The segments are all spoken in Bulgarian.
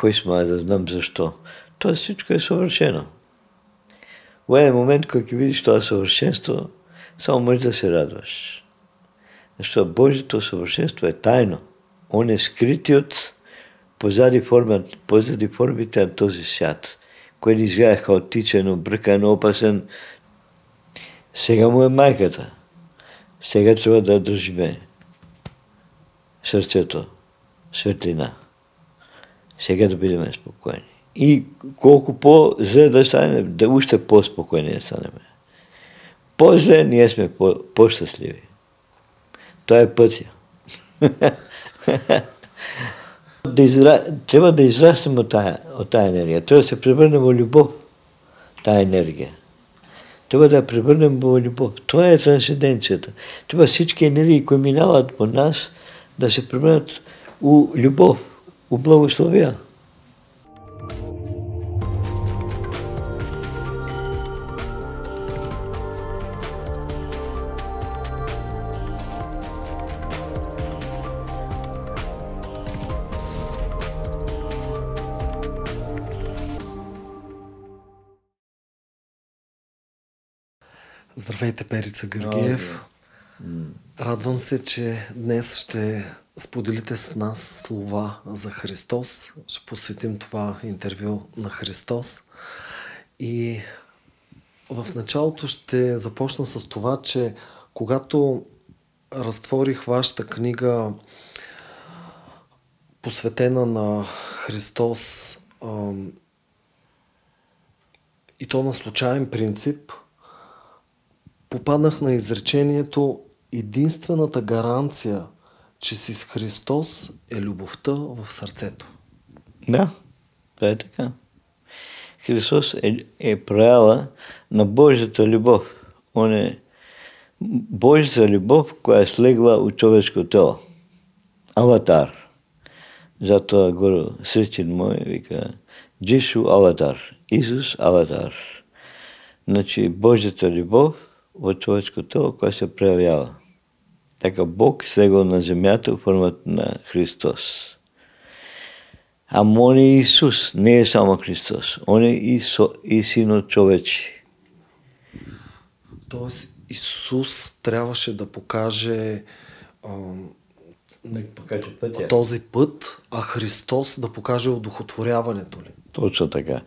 кой съм аз да знам защо? Това всичко е съвършено. В един момент, когато видиш това съвършенство, само можеш да се радваш. Защото Божието съвършенство е тайно. Он е скрит позади формите на този свят, който изгледа хаотичен, обръкан, опасен. Сега му е майката. Сега трябва да държиме сърцето, светлина. Сега да бъдем спокойни. И колко по-зле да станем, да още по-спокойни да станем. По-зле ние сме по-щастливи. Това е пътя. Трябва да израстем от тая енергия. Трябва да се превърнем в любов, тая енергия. Трябва да я превърнем в любов. Това е трансценденцията. Това всички енергии, които минават по нас, да се превърнат в любов, в благословия. Здравейте, Перица Георгиев. Радвам се, че днес ще споделите с нас слова за Христос. Ще посветим това интервю на Христос. И в началото ще започна с това, че когато разтворих вашата книга, посветена на Христос, и то на случайен принцип, попаднах на изречението: единствената гаранция, че си с Христос, е любовта в сърцето. Да, това е така. Христос е проява на Божията любов. Он е Божията любов, която е слегла от човешко тело. Аватар. Затова горе срещен мой вика Джишу аватар. Исус аватар. Значи Божията любов в човешко тело, което се проявява. Така Бог слегал на земята в формата на Христос. Ама Он е Исус, не е само Христос. Он е и Синът човечи. Тоест Исус трябваше да покаже този път, а Христос да покаже одухотворяването ли? Точно така.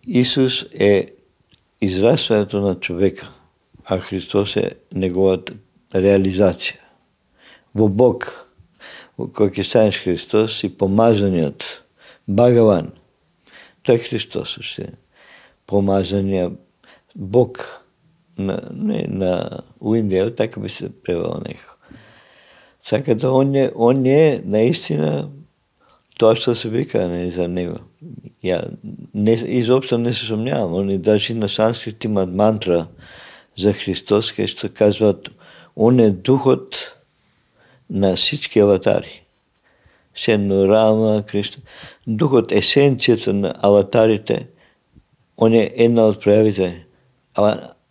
Исус е израстването на човека, а Христос е неговата реализация. Во Бог, когато станеш Христос, си помазаният Бхагаван. Той е Христос още. Помазания Бог на Индия, така би се превел него. Така да он е наистина това, що се вика не за него. Изобщо не се съмнявам. Они даже на санскрит имат мантра за Христос, където казват: Он е духът на всички аватари. Сенно, Рама, Кришна. Духът, есенцията на аватарите, он е една от проявите.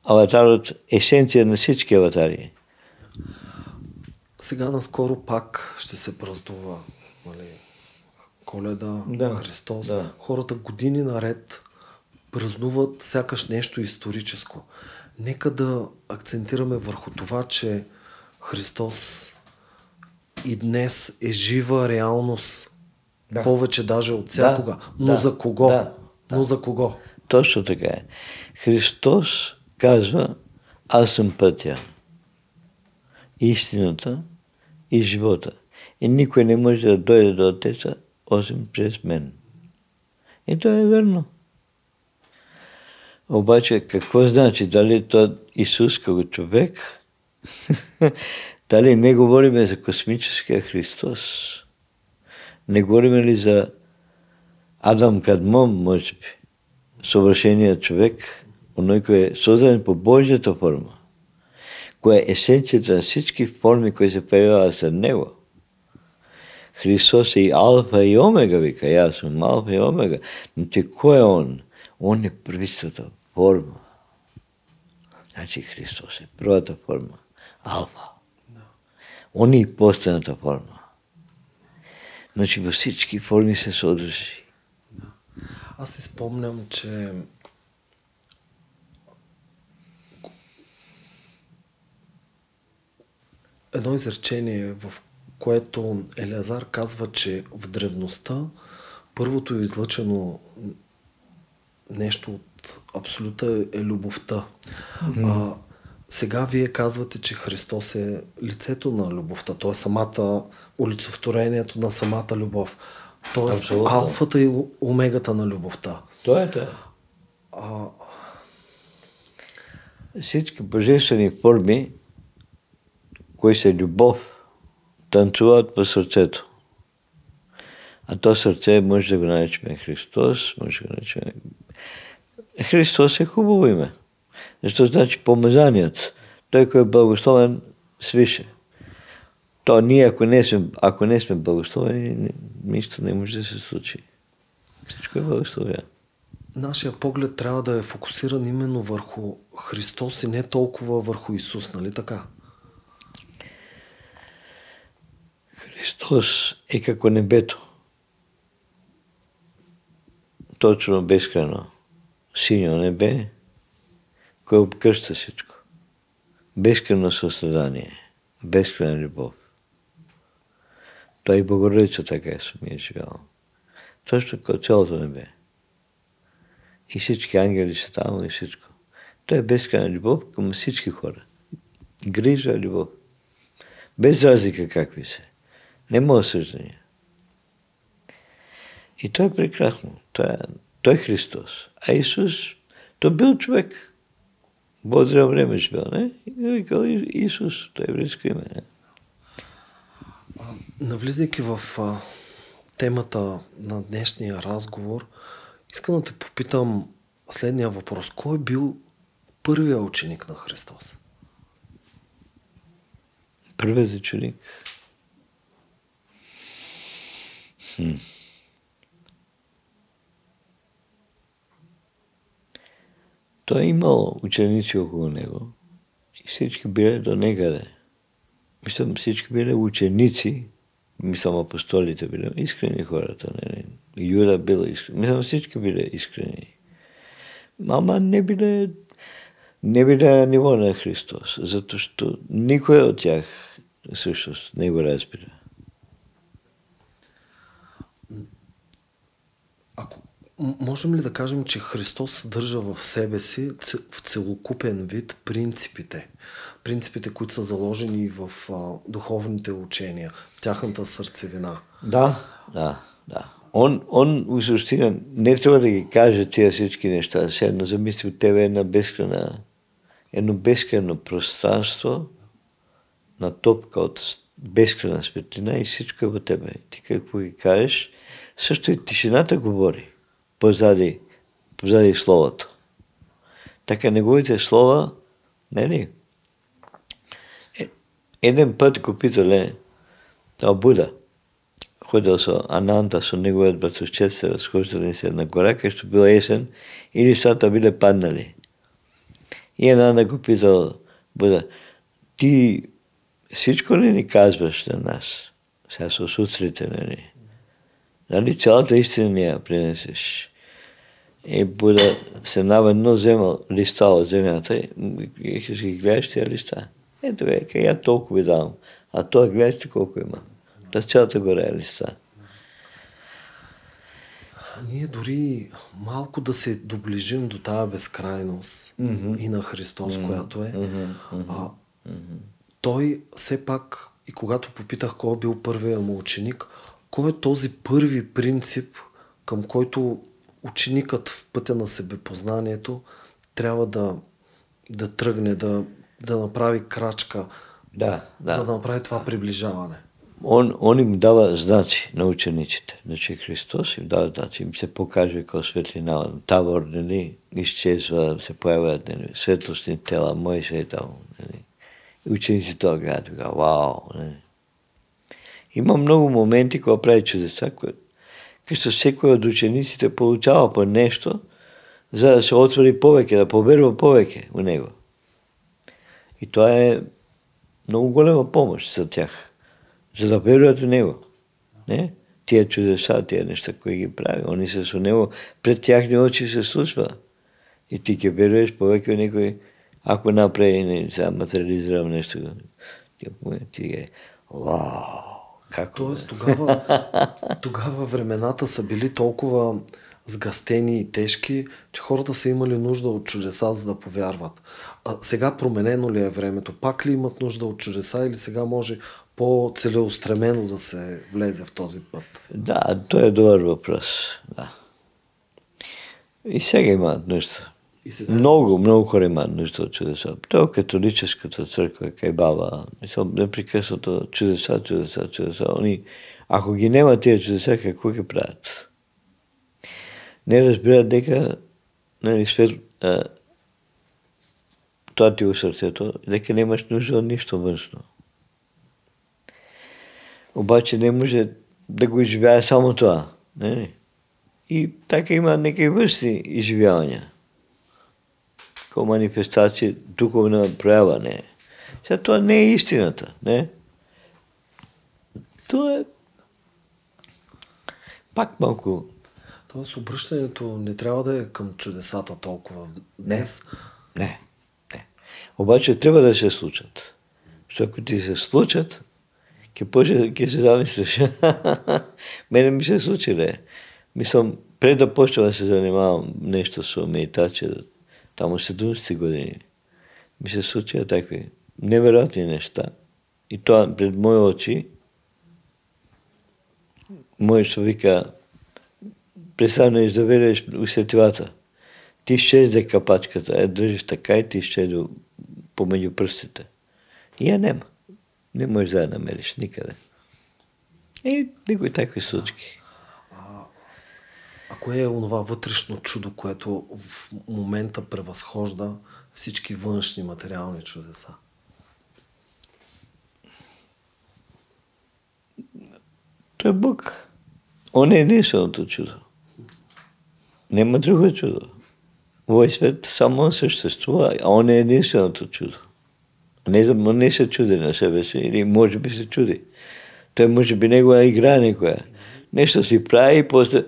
Аватарът, есенция на всички аватари. Сега наскоро пак ще се празнува, нали, Коледа, Христос. Да. Хората години наред празнуват сякаш нещо историческо. Нека да акцентираме върху това, че Христос и днес е жива реалност. Да. Повече даже от всякога. Но за кого? Но за кого? Точно така е. Христос казва: аз съм пътя, истината и живота. И никой не може да дойде до Отеца освен през мен. И това е верно. Обаче какво значи? Дали това Исус като човек? Дали не говорим за космическия Христос? Не говорим ли за Адам Кадмон, може би? Съвършеният човек, оной, който е създаден по Божията форма, коя е есенцията на всички форми, които се появяват след него. Христос е и алфа и омега, вика, аз съм алфа и омега. Но ти кой е Он? Он е първичната форма. Значи Христос е първата форма. Алфа. Он е и последната форма. Значи във всички форми се съдържи. Аз си спомням, че едно изречение, в което Елеазар казва, че в древността първото излъчено нещо от абсолюта е любовта. Сега вие казвате, че Христос е лицето на любовта. Той е самата олицетворението на самата любов. Тоест абсолютно. Алфата и омегата на любовта. Това е това. Всички божествени форми, които са любов, танцуват по сърцето. А то сърце може да го наречем Христос, може да го наречем... Христос е хубаво име. Защото значи помазаният. Той, който е благословен, свише. То ние, ако не сме благословени, нищо не може да се случи. Всичко е благословено. Нашия поглед трябва да е фокусиран именно върху Христос и не толкова върху Исус, нали така? Христос е како небето. Точно безкрайно. Синьо небе, кое обкръща всичко. Безкрайно състрадание, безкрайна любов. Той и Богородица така е самия живял. Точно като цялото небе. И всички ангели са там и всичко. Той е безкрайна любов към всички хора. Грижа, любов. Без разлика какви са. Нема осъждания. И той е прекрасно. Той е Христос. А Исус, той бил човек. Бодре време живел, не? И викал Исус, той е еврейско име, не? Навлизайки в темата на днешния разговор, искам да те попитам следния въпрос. Кой е бил първият ученик на Христос? Първият ученик? Той е имал ученици около него и всички били до некъде. Мислям, всички били ученици, мислям, апостолите били искрени хората. Не? Юда бил искрен. Мислям, всички били искрени. Ама не били на ниво на Христос, защото никой от тях всъщност не го разбира. Можем ли да кажем, че Христос съдържа в себе си в целокупен вид принципите? Принципите, които са заложени в духовните учения, в тяхната сърцевина. Да. Он в същина не трябва да ги каже тия всички неща. Седно замисли от тебе едно безкрайно пространство на топка от безкрайна светлина и всичко е в тебе. Ти какво ги кажеш, също и тишината говори позади словото. Така неговите слова, нали? Един път го питале Буда. Ходил со Ананта, со неговият братовчет, се разхождали се на гора, където била есен и листата биле паднали. И Ананда го питал Буда, ти всичко ли ни казваш на нас? Сега са сутрите, нали? Нали цялата истина ни я принесеш? И Буда се наведно вземал листа от земята и ги гледаш тия листа. Ето века, я толкова ви давам. А това гледате колко има. Да с цялата гора е листа. Ние дори малко да се доближим до тази безкрайност и на Христос, която е. Той все пак, и когато попитах кой е бил първият му ученик, кой е този първи принцип, към който ученикът в пътя на себепознанието трябва да тръгне, да направи крачка, за да направи това приближаване? Он им дава знаци на учениците. Значи Христос им дава знаци. Им се покаже като светлина. Тавор, нали, изчезва, се появят светлостни тела, Мойсей и там. Нали. И учениците това гледат и казват, вау! Нали. Има много моменти, когато прави чудеса, където всеки от учениците получава по нещо, за да се отвори повече, да поверва повече у него. И това е много голема помощ за тях, за да веруват в него. Не? тия чудеса, тия неща, кои ги прави. Они се со него, пред тяхни очи се случва. И ти ке веруеш повеќе некој, ако направи, не сега материализирам нещо, ти е, вау, како? Тоест тогава времената са били толкова сгъстени и тежки, че хората са имали нужда от чудеса, за да повярват. А сега променено ли е времето? Пак ли имат нужда от чудеса или сега може по-целеустремено да се влезе в този път? Да, то е добър въпрос. Да. И сега имат нужда. Много хора имат нужда от чудеса. То е католическата църква, кай баба. Непрекъснато чудеса. Они, ако ги нема тия чудеса, какво ги правят? Не разбират дека тоа ти у сърцето, дека немаш нужда от нищо външно. Обаче не може да го изживява само това. Не? И така има некои външни изживявания. Како манифестация, духовна проява. Не. Сега това не е истината. Не? Това е пак малко. Тоест обръщането не трябва да е към чудесата толкова днес. Не. Обаче трябва да се случат. Защото ако ти се случат, ке се замислиш. Мене ми се случи, не. Мислам, пред да почна да се занимавам нещо с медитация, там 70 години, ми се случиха такви невероятни неща. И това пред мои очи, моят ще вика, престанеш да вериш у сетивата. Ти щезде капачката, я дръжиш така и ти щезде помежду пръстите. И я нема. Не можеш да я намериш никъде. И някои такви случки. А кое е онова вътрешно чудо, което в момента превъзхожда всички външни материални чудеса? Той е Бог. Он е единственото чудо. Нема друго чудо. Овој свет само он съществува, а он е единственото чудо. Он не се чуди на себе си, или може би се чуди. Той може би негова игра некоја. Нещо си прави и после,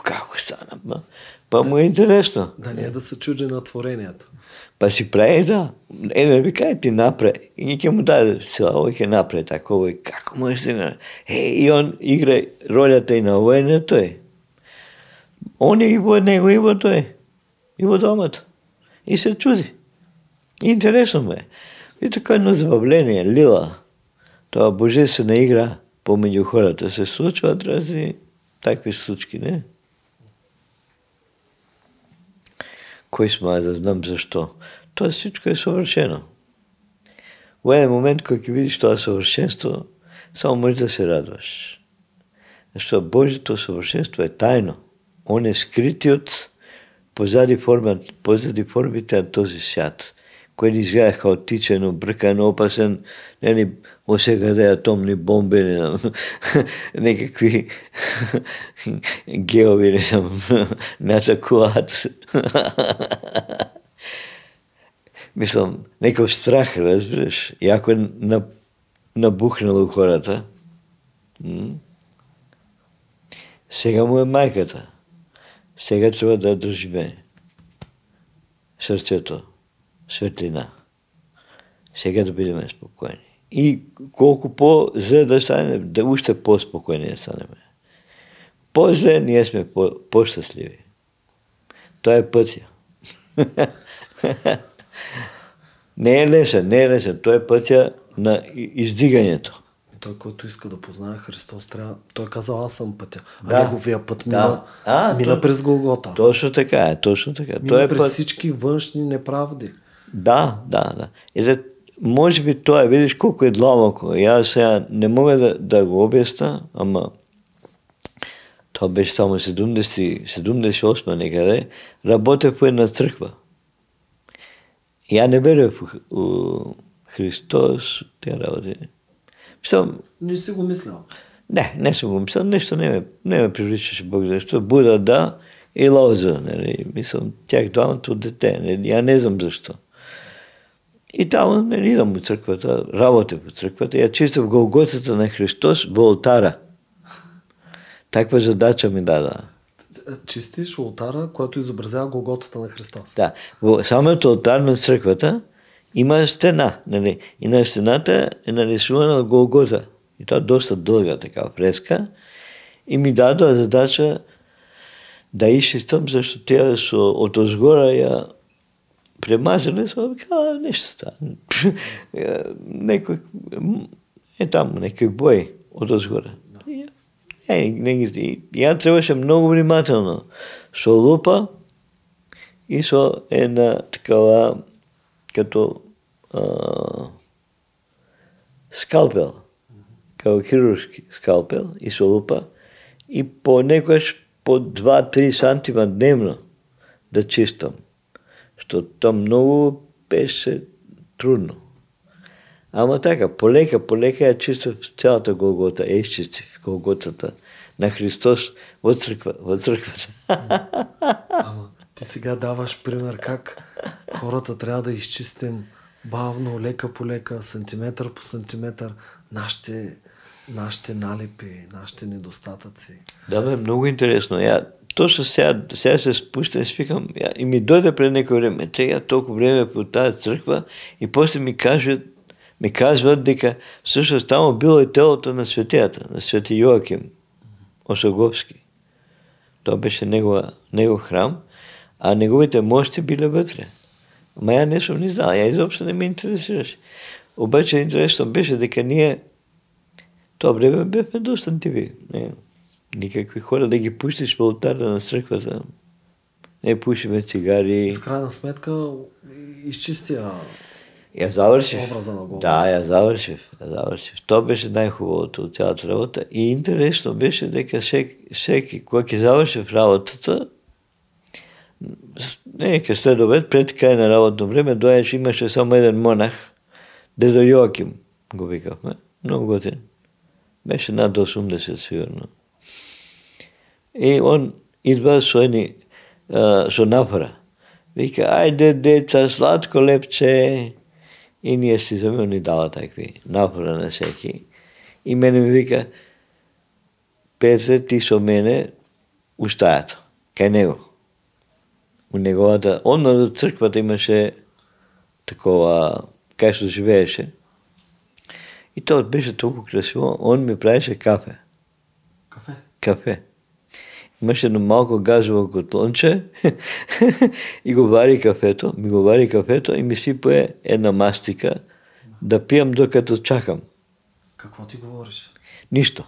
како стана, па му е интересно. Да не е да се чуди на творенията. Па си прави, да. Да ви кажа, ти направи. И никой му даде сила, овој ќе направи така, овој, како можеш да игра? И он игра ролята и на овој, не тој. Он е и во него, и во тој. И во домата. И се чуди. Интересно ме. И така едно забавление, лила. Това божествена игра помеѓу хората се случват разни такви случки, не? Кој сме да знам защо? Това всичко е съвършено. В един момент, кога ќе видиш това съвършенство, само можеш да се радваш. Защото Божието съвършенство е тайно. Он е скритиот позади формите на този свят, който изгледа хаотичен, обръкан, опасен, осегаде атомни бомби, некакви геови не атакуват. Мислам, некакъв страх, разбираш, яко е набухнало хората. Сега му е майката. Сега трябва да държиме сърцето, светлина. Сега да бидеме спокойни. И колко по-зле да стане, да още по-спокойни да станем. По-зле ние сме по-щастливи. Това е пътя. Не е лесен. Това е пътя на издигането. Той, който иска да познае Христос, трябва... Той е казал, аз съм пътя. А неговия път мина през Голгота. Точно така. Мина през всички външни неправди. Да. И може би това, видиш колко е длабоко. И аз сега не мога да го обясна, ама това беше само 78 некъде. Работех в една църква. Я не веря в Христос, тя работи. Не си го мислял? Не съм го мислял. Нещо не ме привличаше Бог, защото Буда да и Лоза. Мислям, тях двамата от дете. Я не знам защо. И там не идам в църквата, работя в църквата. Я чиста в Голготата на Христос в олтара. Таква задача ми дада. Чистиш олтара, който изобразява Голготата на Христос. Да. В самото олтар на църквата има стена. Нали? И на стената е нарисувана Голгота. И това е доста дълга така фреска. И ми даде задача да изчистам, защото тя от озгора я премазали, каза нещо. Некой там, некой бой от озгора. Я трябваше много внимателно. Со лупа и со една такава като скалпел, като хирургски скалпел и со лупа и понекогаш по 2-3 сантима дневно да чистам. Защото то много беше трудно. Ама така, полека я чистив цялата Голгота, изчистив Голготата на Христос в църквата. Ама ти сега даваш пример как хората трябва да изчистим бавно, лека по лека, сантиметър по сантиметър нашите налепи, нашите недостатъци. Да, бе, много интересно. Точно сега се спущам и свикам и ми дойде пред някое време. Сега толкова време по тази църква и после ми казват дека всъщност там било и телото на светията, на свети Йоаким Осоговски. Това беше негов храм, а неговите мощи били вътре. Ма я не съм ни знал, я изобщо не ме интересираше. Обаче интересно беше дека ние това време бяхме доста диви. Никакви хора да ги пуштиш в олтара на църквата. Не пушиме цигари. В крайна сметка изчистя образа на Голгота. Да, я завършив. Това беше най-хубавото от цялата работа. И интересно беше дека всеки, когато завършив работата, нека след обед, пред край на работно време, доеше, имаше само един монах, дедо Йоаким, го викахме. Много готин. Беше над 80 сигурно. И он идва со нафара. Вика, айде деца, сладко лепче. И ние си ни дава такви нафара на всеки. И мене ми вика, Петре, ти со мене у стаята, кај него. У неговата, он на църквата имаше такова, кај што живееше. И това беше толкова красиво, он ми правеше кафе. Кафе. Имаше едно малко газово котлонче и го вари кафето и ми сипае една мастика да пиям докато чакам. Какво ти говориш? Нищо.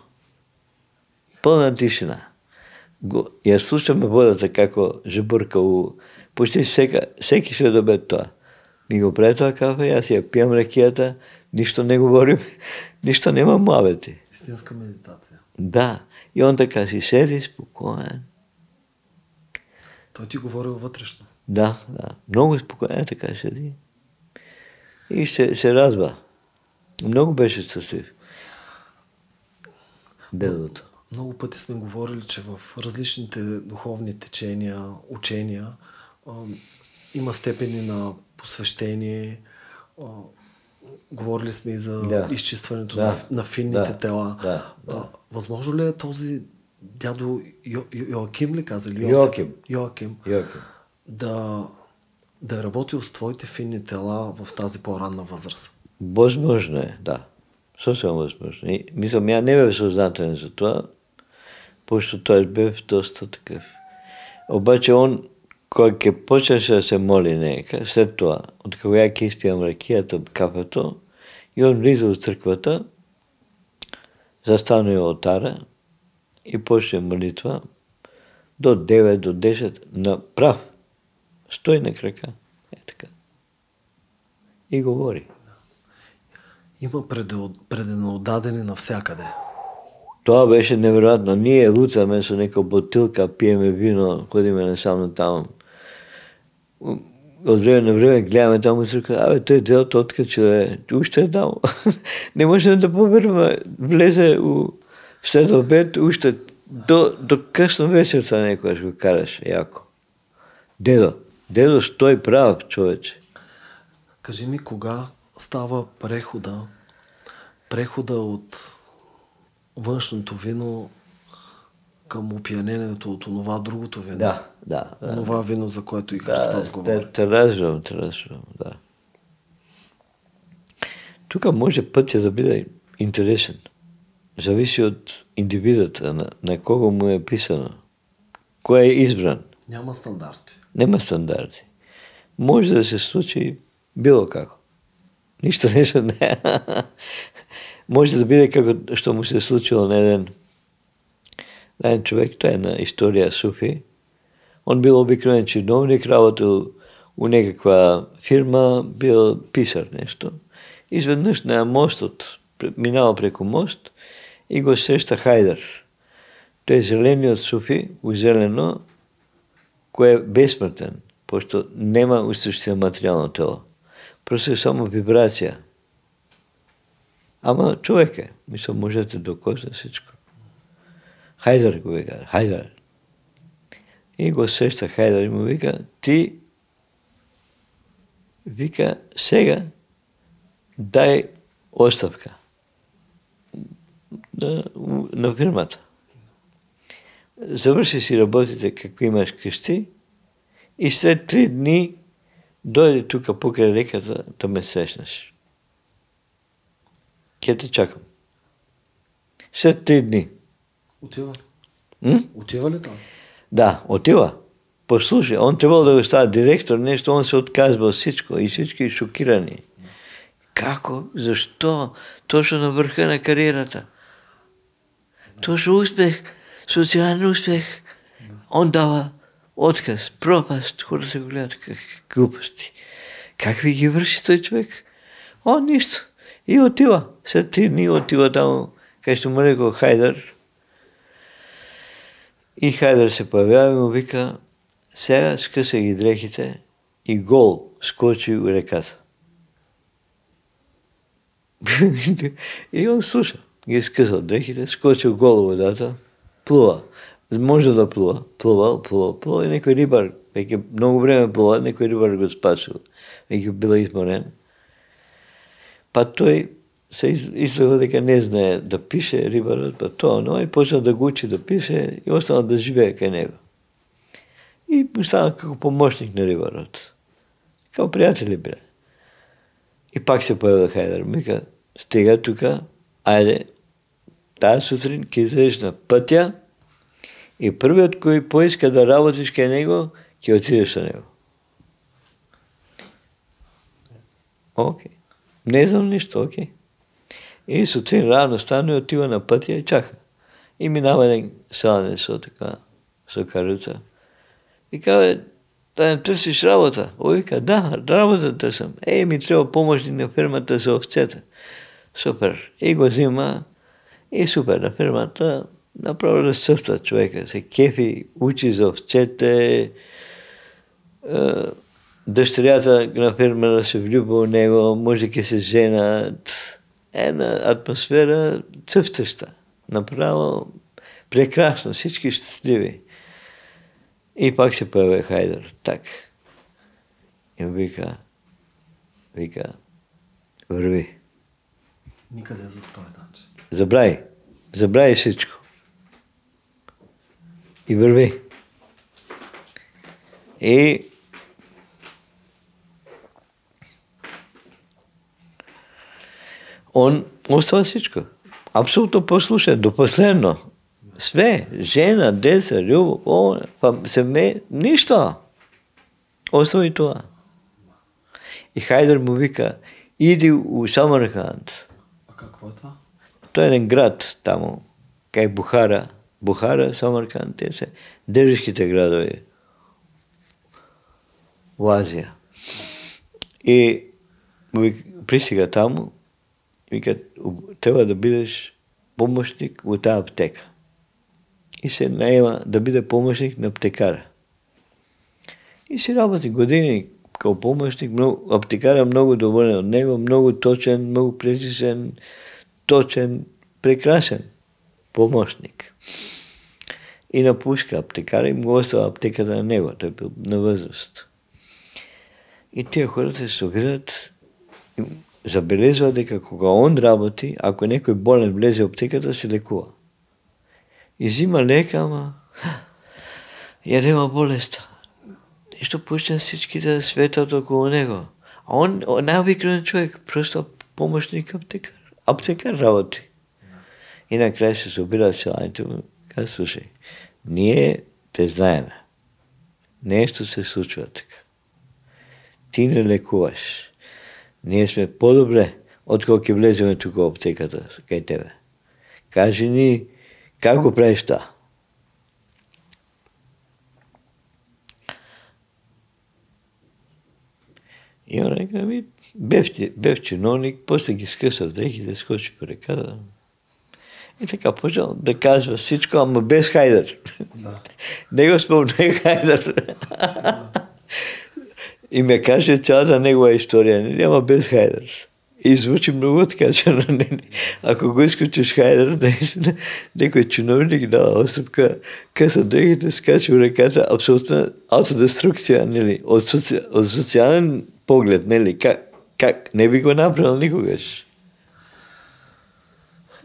Пълна тишина. Я слушаме водата како жебурка почти всеки следобед това. Ми го прави това кафе, аз я пиям ракията, нищо не говорим, нищо няма млавети. Истинска медитация. Да. И он така си седи спокоен. Той ти говорил вътрешно. Да. Много спокоен така седи. И се радва. Много беше щастлив. Дедото. Много пъти сме говорили, че в различните духовни течения, учения, има степени на посвещение. Говорили сме и за изчистването на финните тела. Възможно ли е този дядо Йоаким ли каза? Йоаким. Да е работил с твоите финни тела в тази по-ранна възраст? Възможно е, да. Съвсем възможно. Мислям, я не бе съзнателен за това, защото той бе доста такъв. Обаче он, който почеше да се моли нека, след това, от кога я изпиям ракията, кафето, и он влиза в църквата, застане в олтара и почне молитва до 9, до 10, направ. Стои на крака. Така. И говори. Има преденодадени навсякъде. Това беше невероятно. Ние лутаме с нека бутилка, пиеме вино, ходиме насам там. От време на време гледаме там и се казва, той делото откача, още е там. Не можем да поверваме. Влезе след обед, още до късно вечерта некоя ще го караш, яко. Дедо, стой прав, човече. Кажи ми, кога става прехода от външното вино към опиянението от онова другото вино. Да. Онова вино, за което и Христос говори. Те разбирам, да. Тук може пътя да бъде интересен. Зависи от индивидата, на кого му е писано. Кой е избран. Няма стандарти. Нема стандарти. Може да се случи било како. Нищо не знае. Може да биде како што му се случило на един човек, той е на история Суфи. Он бил обикновен чиновник, работил у некаква фирма, бил писар нещо. Изведнъж на мостот, минава преко мост и го среща Хайдар. Той е зелениот Суфи, у зелено, кој е безсмртен, пошто нема устойчиво материјално тело. Просто е само вибрација. Ама човек е. Мислам, можете докосне всичко. Хайдар го вика, Хайдар. И го среща Хайдар и му вика, ти вика, сега дай оставка на фирмата. Завърши си работите какви имаш къщи и след 3 дни дойде тук покрай реката да ме срещнеш. Ке те чакам. След 3 дни. Отива? Отива ли там? Да, отива. Послушай, он трябвало да го става директор, нещо, он се отказва всичко и всички шокирани. Како? Защо? Точно на върха на кариерата. Точно успех, социален успех. Он дава отказ, пропаст. Хората го гледат как глупости. Как ви ги върши той човек? Он нищо. И отива. След 3 дни отива там, където му рекол Хайдар. И Хайдар се появява и му вика, сега скъса ги дрехите и гол скочи в реката. И он слуша. Ги скъсал дрехите, скочил гол в водата, плува. Може да плува и некой рибар, веќе много време плува, некой рибар го спасил, веќе бил изморен. Па той се излега дека не знае да пише рибарът, па тоа, но и почна да го учи да пише и останал да живее кај него. И стана како помощник на рибарът. Као приятели бре. И пак се появил Хайдар. Мика, стига тука, айде, тази сутрин ке излезеш на пътя и првиот кој поиска да работиш кај него, ќе отидеш на него. Окей. Не знам нищо, окей. И сутрин рано стана и отива на пътя и чака. И минава един селянин со каруца. И казва, да не търсиш работа? Ой, да, работа търсам. Ми трябва помощник на фирмата за овцете. Супер. И го взима и супер. На фирмата направо разцъфта човека. Се кефи, учи за овцете. Дъщерята на фирмата се влюбва в него, може да се женат. Една атмосфера цъфтеща. Направо прекрасно, всички щастливи. И пак се появя Хайдар. Так. И вика, върви. Никъде е застой, значи. Забрави всичко. И върви. И он остава всичко. Абсолютно послушен, до последно. Све, жена, деца, любов, семе, нищо. Остава и това. И Хайдар му вика, иди у Самарканд. А какво е това? Той е един град там, кай Бухара, Самарканд, те са държавските градове в Азия. И пристига там, вика, трябва да бидеш помощник в тази аптека. И се наема да биде помощник на аптекара. И си работи години като помощник. Аптекара много доволен от него, много точен, много прецизен, точен, прекрасен помощник. И напуска аптекара и му остава аптеката на него. Той бил на възраст. И тия хората се събират и забелезват дека кога он работи, ако некој болен влезе в аптеката, се лекува. И взима лека, ама я нема болест. Нещо почна всички да светят около него. А он най-обикновен човек, просто помощник аптекар работи. И накрая се събира селаните му, каза, слушай, ние те знаеме. Нещо се случва така. Ти не лекуваш. Ние сме по-добре, отколко влеземе тук в аптеката кай тебе. Кажи ни, как го правиш това? И он река, бев чиновник, после ги скъса в дрехите, скочи по реката. И така почнал да казва всичко, ама без Хайдер. Да. Не го спомне Хайдер. И ме каже цялата негова история, няма без Хайдер. И звучи много така, че ако го изключиш Хайдер, наистина, някой чиновник дава оставка, къса дрехите, скача в реката, абсолютна аутодеструкция, нали, от социален поглед, нали, как, не би го направил никогаш.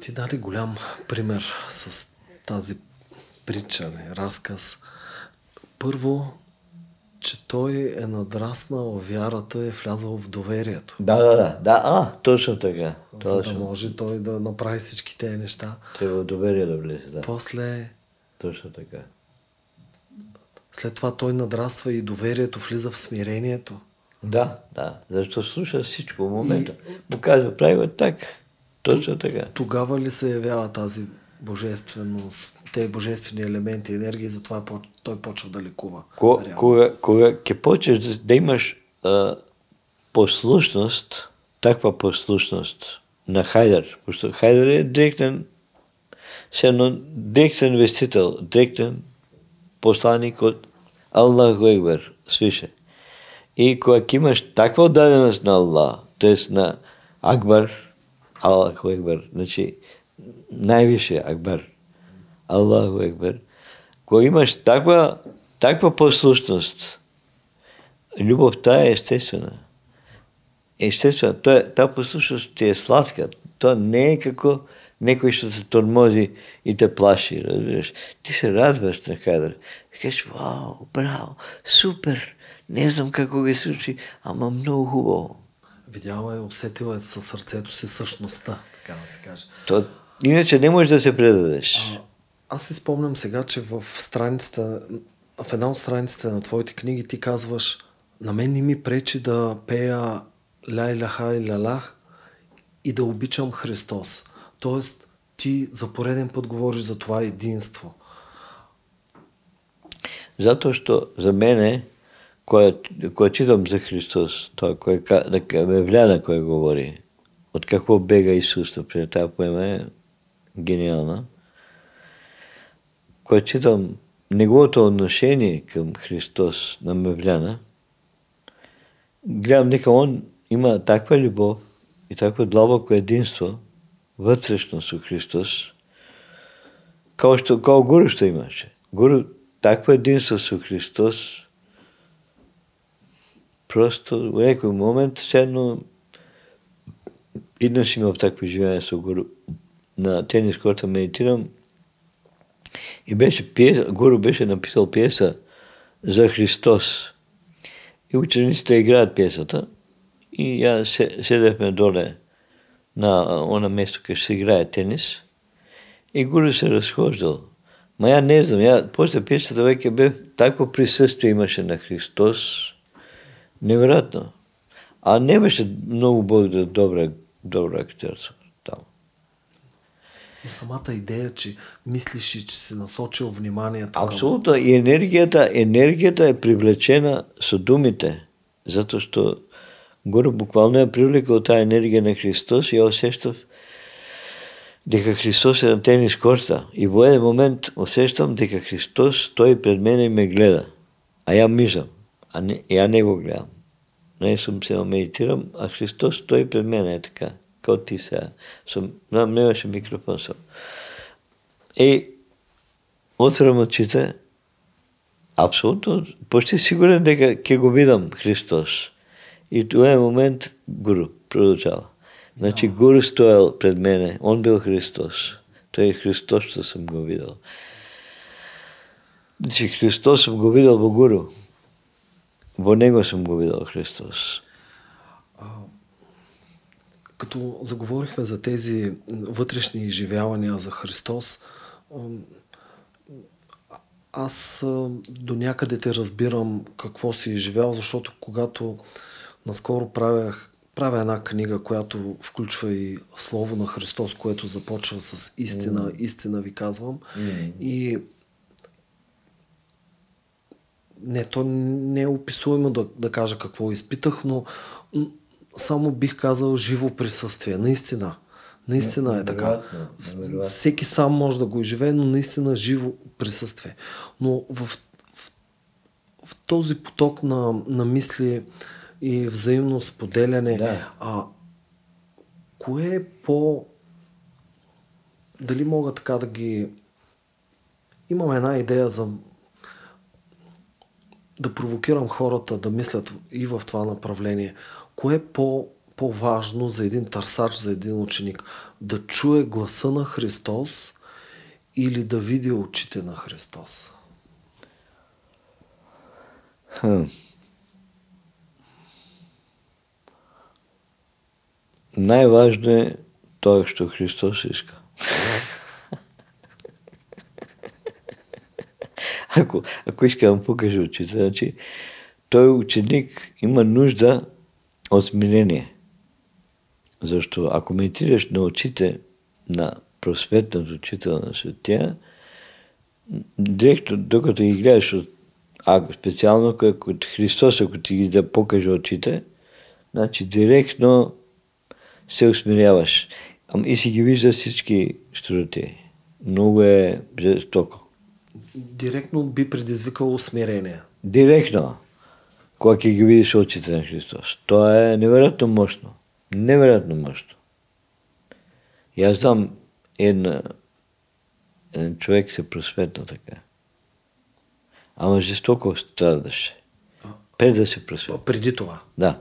Ти даде голям пример с тази притча, разказ. Първо, че той е надраснал вярата, е влязъл в доверието. Да, точно така. За да може той да направи всички тези неща. Трябва в доверие да влезе, да. После... Точно така. След това той надраства и доверието влиза в смирението. Да, защото слуша всичко в момента. Му казва, прави го так. Точно така. Тогава ли се явява тази божественост, тези божествени елементи, енергии, затова той почва да лекува? Кога ке почнеш да имаш послушност, таква послушност на Хайдер, защото Хайдер е директен вестител, директен посланик от Аллаху Екбер, свише. И когато имаш таква отдаденост на Аллах, т.е. на Акбар, Аллаху Екбер, значи най-висше Акбар, Аллаху Екбер, когато имаш таква послушност, любовта е естествена. Естествено, тази послушност ти е сладка. То не е како некой ще се тормози и те плаши, разбираш. Ти се радваш на Хайдер. Кажеш, вау, браво, супер, не знам какво ги случи, ама много хубаво. Видяла е, усетила е със сърцето си същността, така да се каже. Иначе не можеш да се предадеш. Аз си спомням сега, че в една от страниците на твоите книги ти казваш, на мен не ми пречи да пея ля иляха илялах и да обичам Христос. Тоест, ти за пореден път говориш за това единство. Zato što za mene, koja čitam za Hristos, to Mevljana koja govori, od kako bega Isus, naprijed, ta poema je genijalna, koja čitam неговото отношение към Христос на Мевляна, гледам дека он има таква любов и такво длабоко единство вътрешно со Христос, као Гуру што имаше. Гуру такво единство со Христос, просто в некој момент седно еднаш имав такво живење со Гуру. На тенис корта медитирам и Гуру беше написал пиеса за Христос. И учениците играят пиесата и ја седевме доле на оно место кај се играе тенис и Гуру се разхождал. Ма ја не знам, после пиесата веќе бев такво присъствие имаше на Христос, невероятно. А не беше много Бог да добра актерство там. Но самата идея, че мислиш и че си насочил вниманието към... Абсолютно. И енергията е привлечена со думите. Зато што Гуру буквално е привлекал таа енергия на Христос и ја осештав дека Христос е на тенис корта. И во еден момент осештам дека Христос стои пред мене и ме гледа. А ја мислам. Ја не го гледам. Не сум се медитирам, а Христос стои пред мене, е така. Као ти сега. Немаше микрофон сам. И отварям очите, абсолютно, почти сигурен дека ќе го видам Христос. И тоа е момент Гуру продолжава. Значи Гуру стоял пред мене, он бил Христос. Той Христос, що съм го видял. Значи Христос съм го видял во Гуру. Во него съм го видял Христос. Като заговорихме за тези вътрешни изживявания за Христос, аз до някъде те разбирам какво си изживял, защото когато наскоро правя една книга, която включва и Слово на Христос, което започва с истина, истина ви казвам. И то не е описуемо да кажа какво изпитах, но само бих казал живо присъствие. Наистина е така. Всеки сам може да го изживее, но наистина живо присъствие. Но в този поток на мисли и взаимно споделяне, кое е дали мога така да ги... Имам една идея за да провокирам хората да мислят и в това направление. Кое е по-важно за един търсач, за един ученик? Да чуе гласа на Христос или да види очите на Христос? Най-важно е това, що Христос иска. Ако иска да му покаже очите, значи той ученик има нужда от смирение. Защо ако медитираш на очите на просветният учител на светия, директно, докато ги гледаш, специално ако Христос, ако ти ги да покаже очите, значи директно се усмиряваш. И си ги вижда всички щуроти. Много е жестоко. Директно би предизвикало смирение. Директно, когато ги видиш очите на Христос. Това е невероятно мощно. Невероятно мощно. И аз знам един човек се просветна така. Ама жестоко страдаше. Пред да се просветна. Преди това? Да.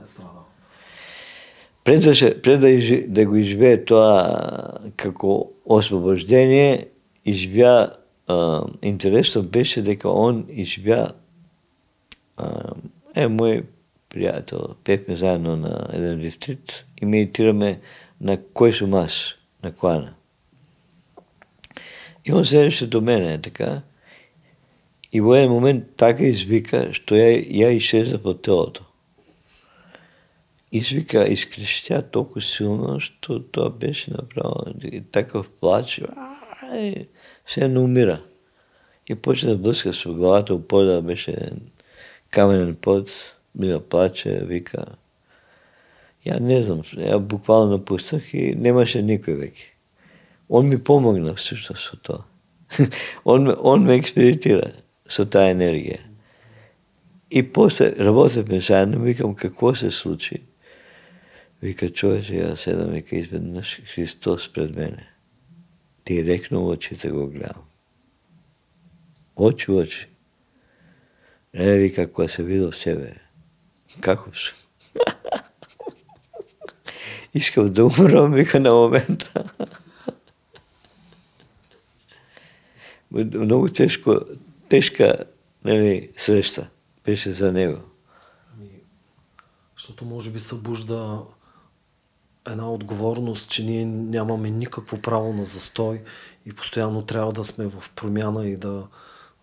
Пред да го изживее това како освобождение, изживя интересно беше дека он изживя мой приятел, певме заедно на един ретрит и медитираме на кой сум аз, на Клана. И он седеше до мене така и в един момент така извика, що я изчезна по телото. Извика, изкрещя толкова силно, що това беше направо такъв плач. Все не умира. И почна да блъска с главата, пода беше каменен пот, да плаче, вика. Я не знам, я буквално напуснах и нямаше никой веки. Он ми помогна всъщност от това. Он ме експеритира с тази енергия. И после работехме заедно, викам какво се случи. Вика, човече, аз седам, вика, изведнъж Христос пред мене. Директно в очите го гледам. Очи в очи. Вика, кога се видел в себе. Каков съм? Искам да умрам, вика, на момента. Много тежка среща беше за него. Защото може би събужда една отговорност, че ние нямаме никакво право на застой и постоянно трябва да сме в промяна и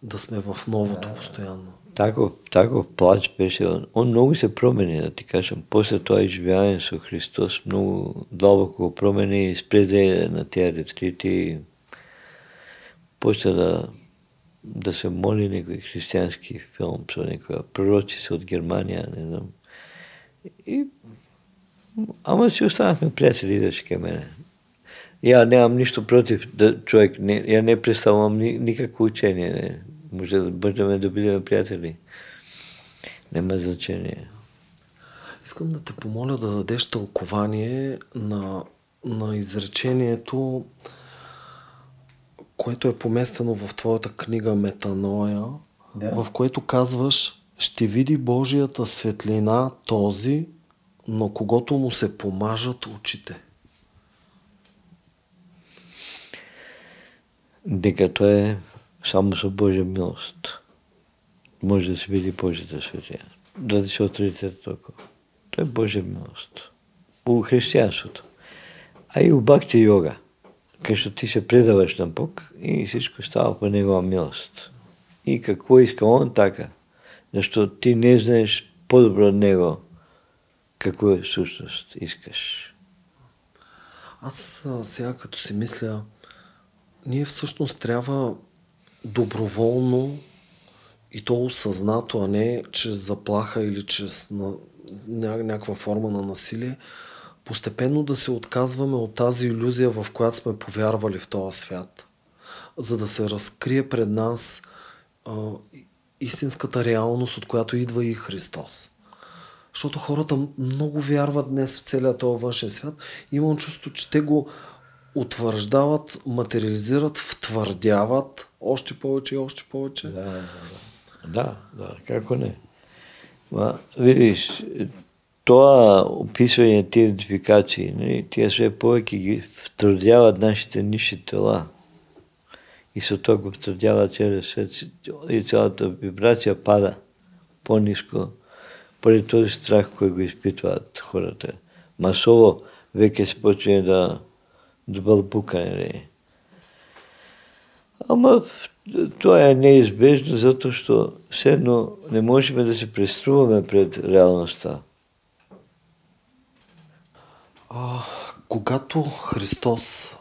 да сме в новото постоянно. Таков плач беше. Он много се промени, да ти кажем. После това изживяване с Христос много дълбоко промени, спреде на тези ретрити. Почна да се моли някой християнски филм, някоя пророчица от Германия, не знам. Ама си останахме приятели, идваше към мене. Я нямам нищо против човек, я не представям никакво учение. Може да бъдем да бидем приятели. Нема значение. Искам да те помоля да дадеш тълкование на изречението, което е поместено в твоята книга Метаноя, в което казваш: ще види Божията светлина този, но когато му се помажат очите. дека тоа е само со Божја милост. Може да се види Божјата светлина. Да се отрицате толкова. Тоа е Божја милост. У христијанството. А и у бхакти йога. Кај што ти се предаваш на Бог и всичко става по Негова милост. И какво иска Он, така. Зашто ти не знаеш подобро од Него какво е сушност искаш. Аз сега като си мисля, ние всъщност трябва доброволно и то осъзнато, а не чрез заплаха или чрез някаква форма на насилие, постепенно да се отказваме от тази илюзия, в която сме повярвали в този свят, за да се разкрие пред нас истинската реалност, от която идва и Христос. Защото хората много вярват днес в целия този външен свят. Имам чувство, че те го утвърждават, материализират, втвърдяват още повече и още повече. Да, како не. Видиш, тоа описвање тие идентификации, тие све повеќе ги втврдяват нашите ниши тела. И со тоа го втврдяват целиот свет и целата вибрација пада пониско поради този страх кој го испитваат хората. Масово веќе се почне да балбука, нели. Ама тоа е неизбежно, затоа што седно не можеме да се преструваме пред реалноста. Когато Христос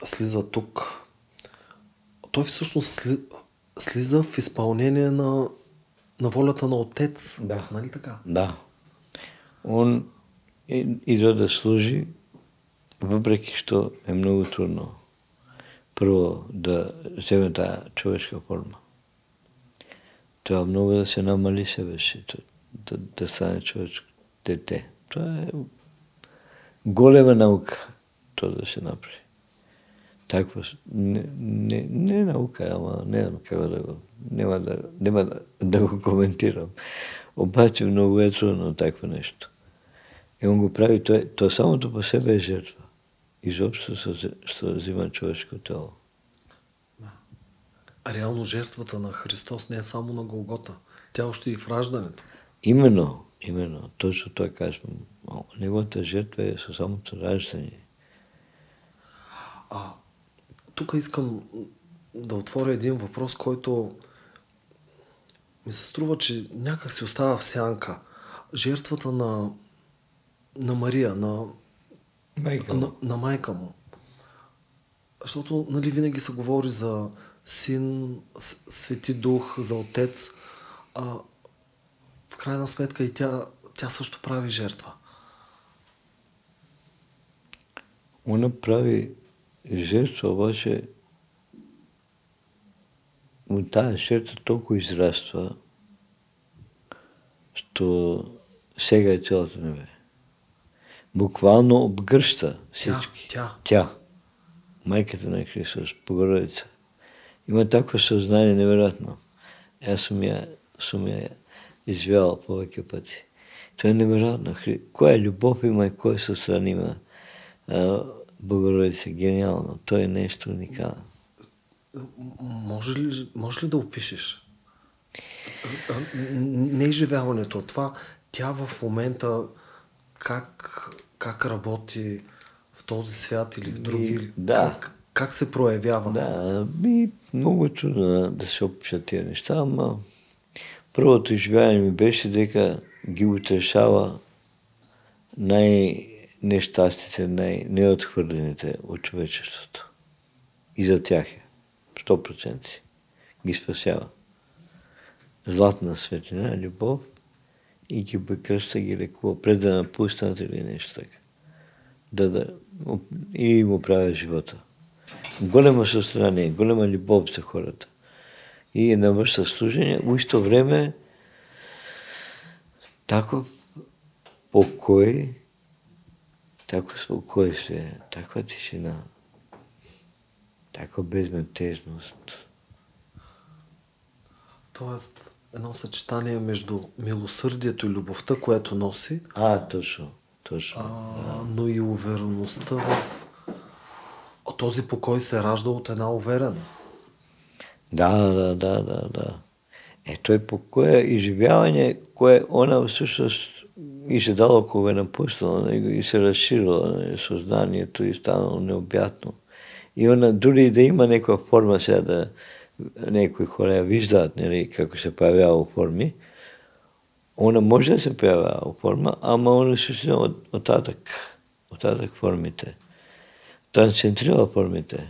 слиза тук, той всъщност слиза в изпълнение на волята на Отец. Да. Нали така? Да. Он иде да служи, въпреки што е много трудно. Прво да вземе таа човешка форма. Трябва много да се намали себе си, да стане човечко дете. Това е голема наука, тоа да се направи. Таква не наука, ама не знам како да го, нема да го коментирам. Обаче много е трудно такво нещо. И он го прави, тоа самото по себе е жертва. Изобщо што взима човешко тело. А реално жертвата на Христос не е само на Голгота. Тя още и в раждането. Именно. Точно тоа кажам. Неговата жертва е със самото раждане. Тук искам да отворя един въпрос, който ми се струва, че някак си остава в сянка. Жертвата на Мария, на майка му. Защото нали, винаги се говори за Син, Свети Дух, за Отец. В крайна сметка и тя също прави жертва. Она прави жертва, обаче тая жертва толкова израства, що сега е цялото небе. Буквално обгръща всички. Тя. Майката на Христос, Богородица. Има такво съзнание невероятно. Аз съм я извял повече пъти. Това е невероятно. Коя любов има и коя състрана има Богородица. Гениално. То е нещо уникално. Може ли да опишеш? Не изживяването. Това тя в момента как работи в този свят или в други? Да. Как се проявява? Да, много трудно да се опишат тия неща, ама първото изживяване ми беше дека ги утешава най-нещастите, неотхвърлените от човечеството. И за тях е. 100% ги спасява. Златна светлина, любов и ги кръста, ги лекува, пред да напуснат или нещо така. И му правя живота. Голема състрадание, голема любов за хората. И навършва служение. В исто време такъв покой, такво спокойствие, таква тишина, таква безмятежност. Тоест, едно съчетание между милосърдието и любовта, което носи. Точно. Но и увереността в този покой се ражда от една увереност. Да. Той покоя изживяване, кое она всъщност и се дало, кога е напуснала него и се разширила съзнанието и станало необятно. И она дори да има някаква форма сега да някои хора я виждат, нали, како се появява форми, она може да се появява форма, ама она се оттатък формите. Трансцентрира формите.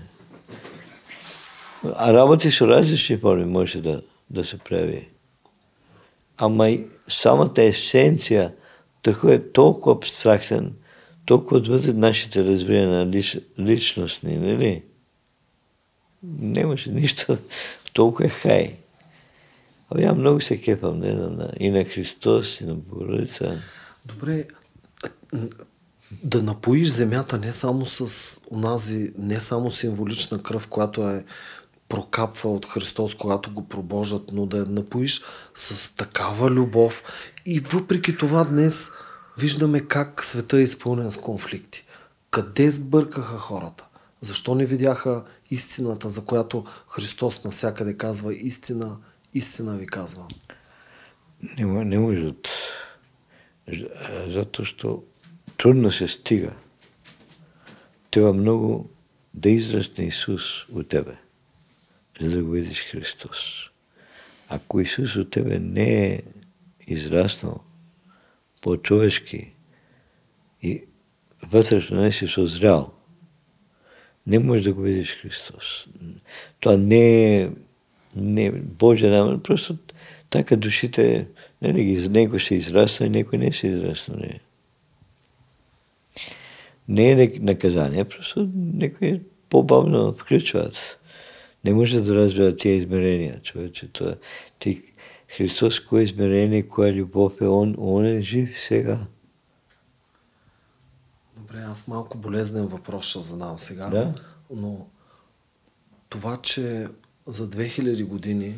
А работи с различни форми може да се прави. Ама и самата есенция е толкова абстрактен, толкова отвъд нашите разбирания личностни, нали? Нямаше нищо, толкова хай. Я много се кефам, и на Христос, и на Богородица. Добре, да напоиш земята не само с онази, не само символична кръв, която прокапва от Христос, когато го пробождат, но да я напоиш с такава любов. И въпреки това днес виждаме как света е изпълнен с конфликти. Къде сбъркаха хората? Защо не видяха истината, за която Христос навсякъде казва истина, истина ви казвам? Не можат. Zato što trudno se stiga. Treba mnogo da izrasne Isus u tebe, za da go vidiš Hristos. Ако Исус от тебе не е израснал по-човешки и вътрешно не си съзрял, не можеш да го видиш Христос. Това не е Божия намен, просто така душите, някой се израсна и някой не се израсна. Не е наказание, просто някои по-бавно включват. Не може да разбира тия измерения, човече. Христос, кое измерение, коя любов е, Он е жив сега. Добре, аз малко болезнен въпрос ще задам сега. Да? Но това, че за 2000 години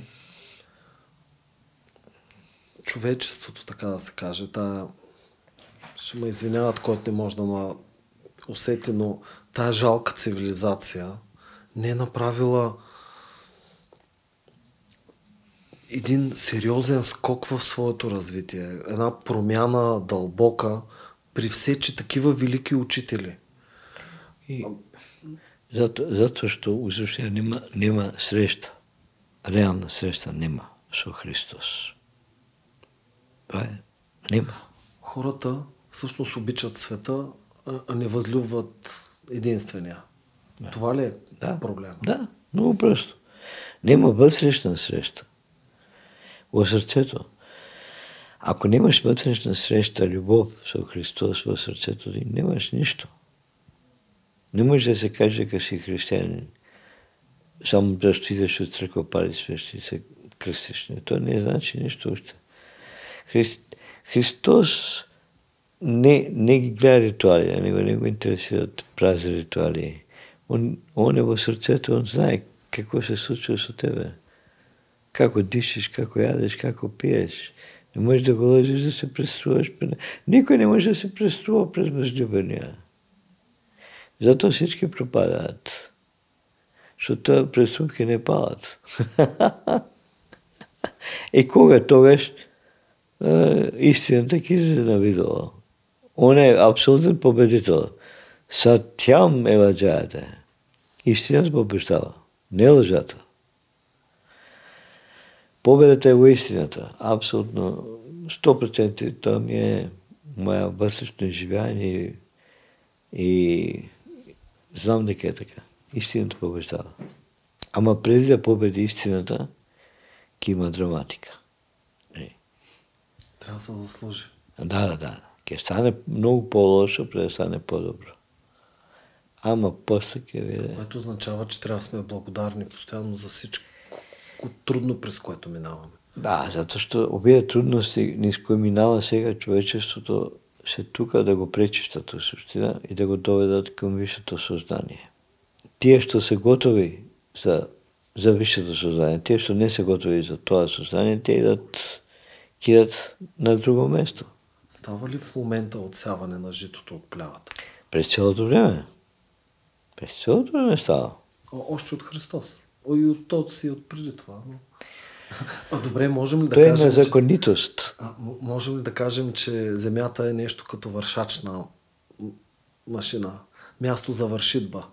човечеството, така да се каже, ще ме извиняват, който не може да ме усети, но тая жалка цивилизация не е направила един сериозен скок в своето развитие. Една промяна дълбока при все, че такива велики учители. Zato što u suštini nema srešta. Realna srešta nema со Христос. Това няма. Хората всъщност обичат света, а не възлюбват единствения. Да. Това ли е проблем? Да, много просто. Няма вътрешна среща в сърцето. Ако нямаш вътрешна среща, любов с Христос в сърцето ти, нямаш нищо. Не може да се каже, че си християнин, само да отидеш от църква, палиш свещи и се кръстиш. Това не значи нищо още. Христос не ги гледа ритуали, не го интересират празни ритуали. Он е в сърцето, он знае какво се случва с тебе. Како дишиш, како ядеш, како пиеш. Не можеш да го лъжиш, да се преструваш. Никой не може да се преструва през възлюбения. Зато всички пропадат. Защото престъпки не падат. И кога тогаш истината ги ненавидела. Он е абсолютен победител. Сатям еваджаята. Истината побеждава. Не лъжата. Победата е в истината. Абсолютно 100%. Това ми е моя вътрешно изживяване и знам дека е така. Истината побеждава. Ама преди да победи истината, ки има драматика. Трябва да се заслужи. Да. Ке стане много по-лошо, преди да стане по-добро. Ама после ке виде. Което означава, че трябва да сме благодарни постоянно за всичко трудно, през което минаваме. Да, защото обида трудности, низ кои минава сега човечеството, се тука да го пречистат в същина и да го доведат към висшето съзнание. Тие, що са готови за висшето съзнание, тие, що не са готови за това съзнание, те кидат на друго место. Става ли в момента отсяване на житото от плявата? През цялото време. През цялото не става. Още от Христос. И от тото си от преди това. Но... добре, можем ли да кажем, кажем, на законитост. Можем ли да кажем, че земята е нещо като вършачна машина? Място за вършитба.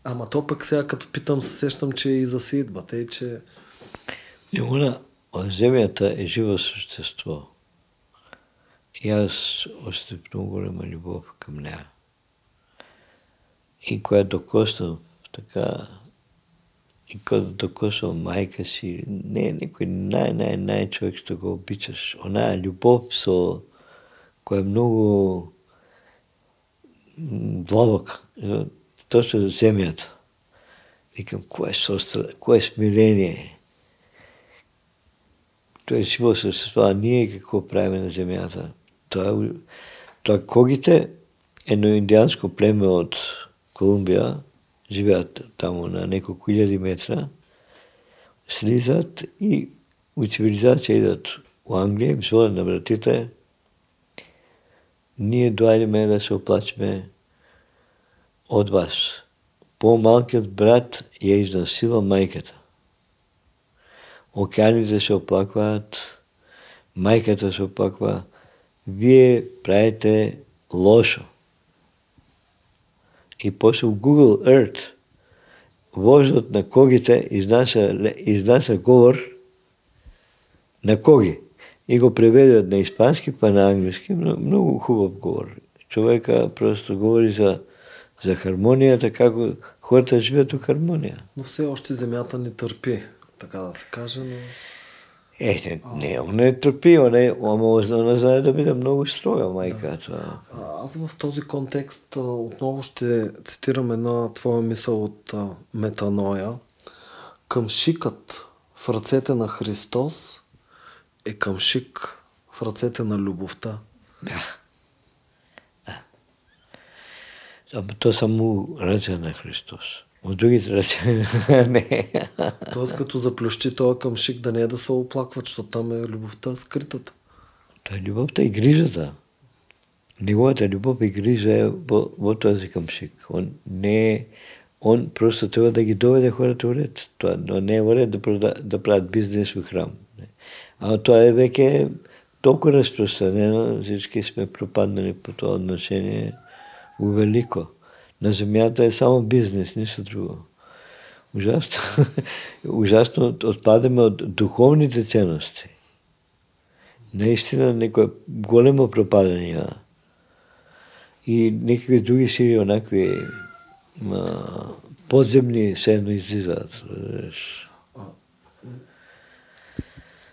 Ама то пък сега като питам се сещам, че и за сеитба. Тъй, че... Земята е живо същество. И аз още много голяма любов към нея. И когато докосвам така, и когато докосвам майка си, не е никой най човек, ще го обичаш. Она любов, koja je много длабока. Точно за земята. Викам, кое смирение. То е живо същество, а ние какво правим на земята. Това когите, едно индианско племе от Колумбия, живеят там на няколко хиляди метра, слизат и в цивилизация идат в Англия, им звонят на братите, ние дойдеме да се оплачеме от вас. По-малкият брат я изнасила майката. Океаните се оплакват, майката се оплаква, вие правите лошо. И после в Google Earth возът на когите изнася говор на коги. И го преведат на испански, па на английски. Много хубав говор. Човека просто говори за хармонията, как хората живеят в хармония. Но все още земята не търпи, така да се каже, но... не търпи, она знае да биде много строга майка. Да. Аз в този контекст отново ще цитирам една твоя мисъл от Метаноя. Къмшикът в ръцете на Христос е къмшик в ръцете на любовта. Да. То само ръце на Христос. От другите ръце не. Тоест като заплющи този къмшик, да не е да се оплакват, защото там е любовта скритата. Та любовта и грижата. Неговата любов и грижа е в този къмшик. Он просто трябва да ги доведе хората в ред. Това не е в ред да правят бизнес в храм. А това е веке толкова разпространено, всички сме пропаднали по това отношение велико. На земята е само бизнес, нищо друго. Ужасно. Ужасно отпадаме от духовните ценности. Наистина някое големо пропадане. И някакви други сили, онакви подземни седно излизат.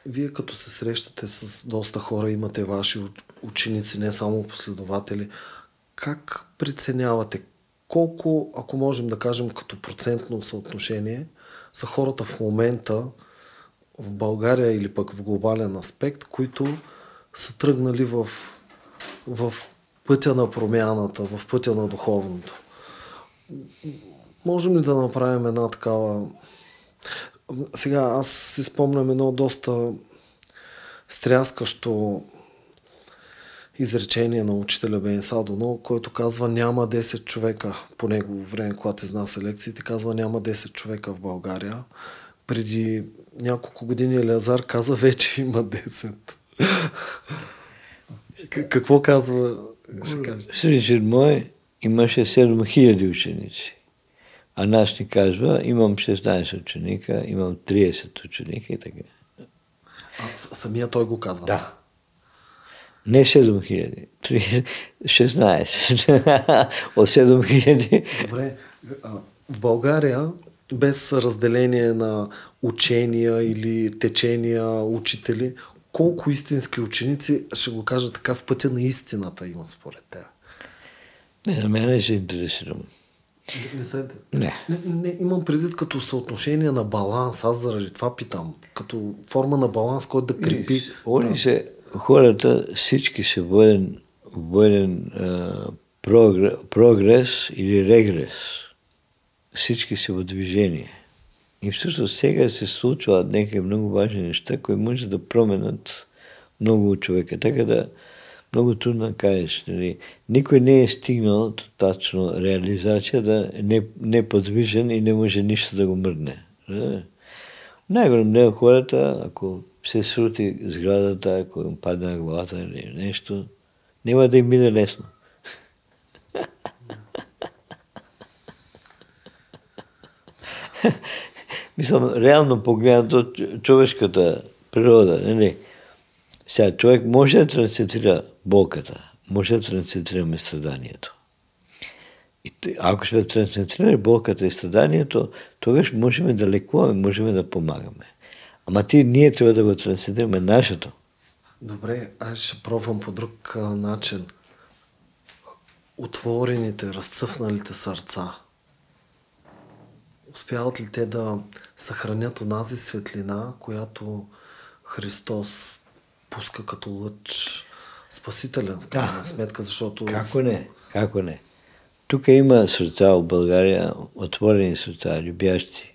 Вие като се срещате с доста хора, имате ваши ученици, не само последователи, как преценявате колко, ако можем да кажем като процентно съотношение, са хората в момента в България или пък в глобален аспект, които са тръгнали в пътя на промяната, в пътя на духовното? Можем ли да направим една такава... Сега аз си спомням едно доста стряскащо изречение на учителя Бенеса Доно, който казва няма 10 човека по негово време, когато изнася лекциите, казва няма 10 човека в България. Преди няколко години Елиазар каза вече има 10. Какво казва? Срещу мой имаше 7000 ученици. А нас ни казва, имам 16 ученика, имам 30 ученика и така. Самия той го казва? Да. Не 7000, 16. От 7000. Добре. В България, без разделение на учения или течения, учители, колко истински ученици, ще го кажа така, в пътя на истината има според теб? Не, на мен не се интересирам. Не, имам предвид като съотношение на баланс, аз заради това питам. Като форма на баланс, който да крепи... Хората всички са военен прогрес или регрес. Всички са в движение. И всъщност сега се случват някакви много важни неща, които може да променят много от човека. Така да много трудно да кажеш. Нали. Никой не е стигнал до точно реализация да е неподвижен и не може нищо да го мръдне. Най-голям дел хората, ако се срути сградата, ако им падне на главата или нещо, няма да им мине лесно. Мислям, реално погледнато човешката природа, нали? Сега човек може да трансцентрира болката, може да трансцентрираме страданието. И ако ще трансцентрираме болката и страданието, тогава ще можем да лекуваме, можем да помагаме. Ама ние трябва да го трансцентрираме нашето. Добре, аз ще пробвам по друг начин. Отворените, разцъфналите сърца. Успяват ли те да съхранят онази светлина, която Христос пуска като лъч спасителен в крайна сметка, защото... Како не? Тук има сърца в България, отворени сърца, любящи.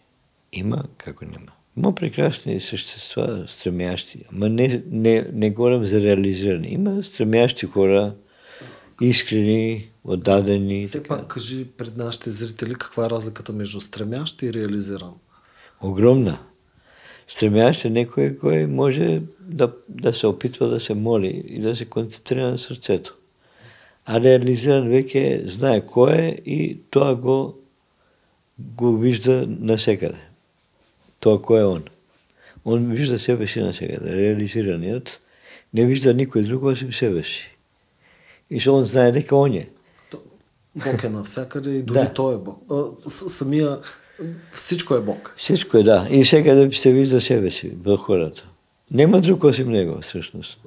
Има, како нема. Има прекрасни същества, стремящи. Ама не говорим за реализиране. Има стремящи хора, искрени, отдадени. Все пак кажи пред нашите зрители каква е разликата между стремящ и реализиран. Огромна. Стремящ е некой, кой може да се опитва да се моли и да се концентрира на сърцето. А реализиран веке знае кой е и това го вижда навсекъде. Това кой е он. Он вижда себе си навсекъде. Реализираният не вижда никой друг, освен себе си. И он знае дека он е. Бог е навсякъде и дори той е Бог. Всичко е Бог. Всичко е, да. И всекъде се вижда себе си в хората. Нема друг освен него, всъщност.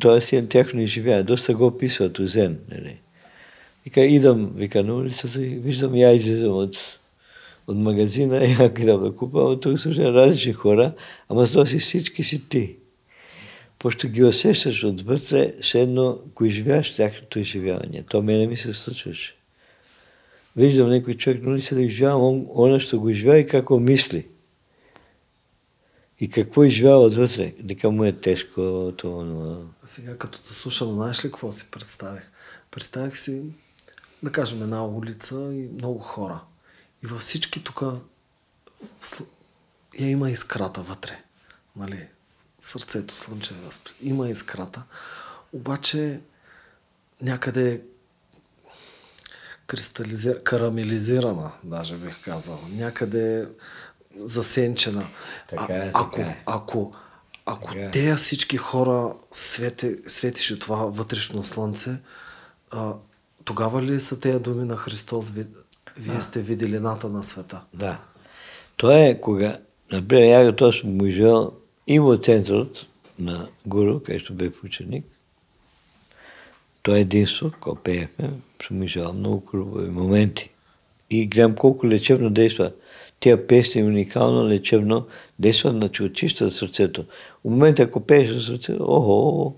Това си тяхно изживяване. Доста го описват у Зен. Идам на улицата и виждам, я излизам от магазина, я идам да купам, тук са различни хора, ама това си всички си ти. Пощто ги усещаш отвътре, все едно, ако изживяваш тяхното изживяване. То мене ми се случваше. Виждам някой човек на улица да изживява, оно ще го изживява и какво мисли. И какво изживява отвътре. Дека му е тежко това. Сега като те слушам, знаеш ли какво си представих? Представих си, да кажем, една улица и много хора. И във всички тук има искрата вътре. Нали? Сърцето, слънчев възпред. Има искрата. Обаче някъде карамелизирана, даже бих казал. Някъде засенчена. Ако тези всички хора светише това вътрешно слънце, тогава ли са тези думи на Христос? Вие сте виделината на света. Да. Това е кога, например, я точно му изживал и в центърът на Гуру, където бе ученик. Това е единство, когато пеехме, съм изживал много хубави моменти. И гледам колко лечебно действа. Тия песни уникално лечебно действат, значи очищат сърцето. В момента, ако пееш на сърцето,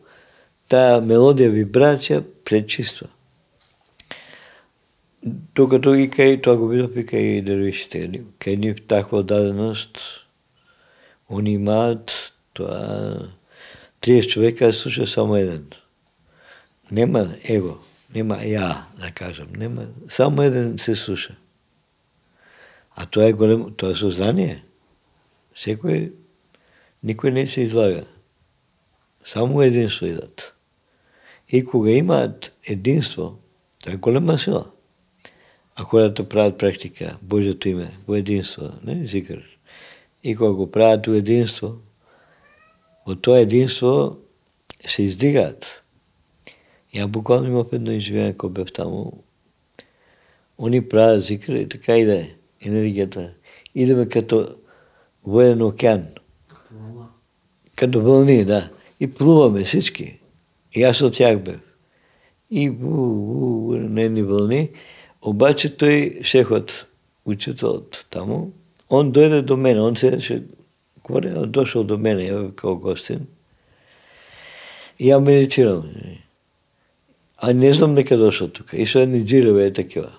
тая мелодия, вибрация пречиства. Докато и кай, това го видях и кай дървишите. Кай ни в таква даденост, они имат това 30 човека, слуша само един. Нема его, нема я, да кажем. Нема, само един се слуша. А това е големо, това е съзнание. Никой не се излага. Само единство идат. И кога имат единство, това е голема сила. А хората правят практика, Божието име, го единство, не зикър. И кога го правят в единство, от това единство се издигат. Я буквално имах едно изживение, ако бях там. Они правят зикър и така иде енергията. Идеме като военен океан. Като вълни, да. И плуваме всички. И аз от тях бях. И на едни вълни. Обаче той шехът, учителът там, он дойде до мене. Он он дошъл до мене, я бях като гостин. И я медитирам. А не знам дека дошъл тук. И са едни джилеве такива.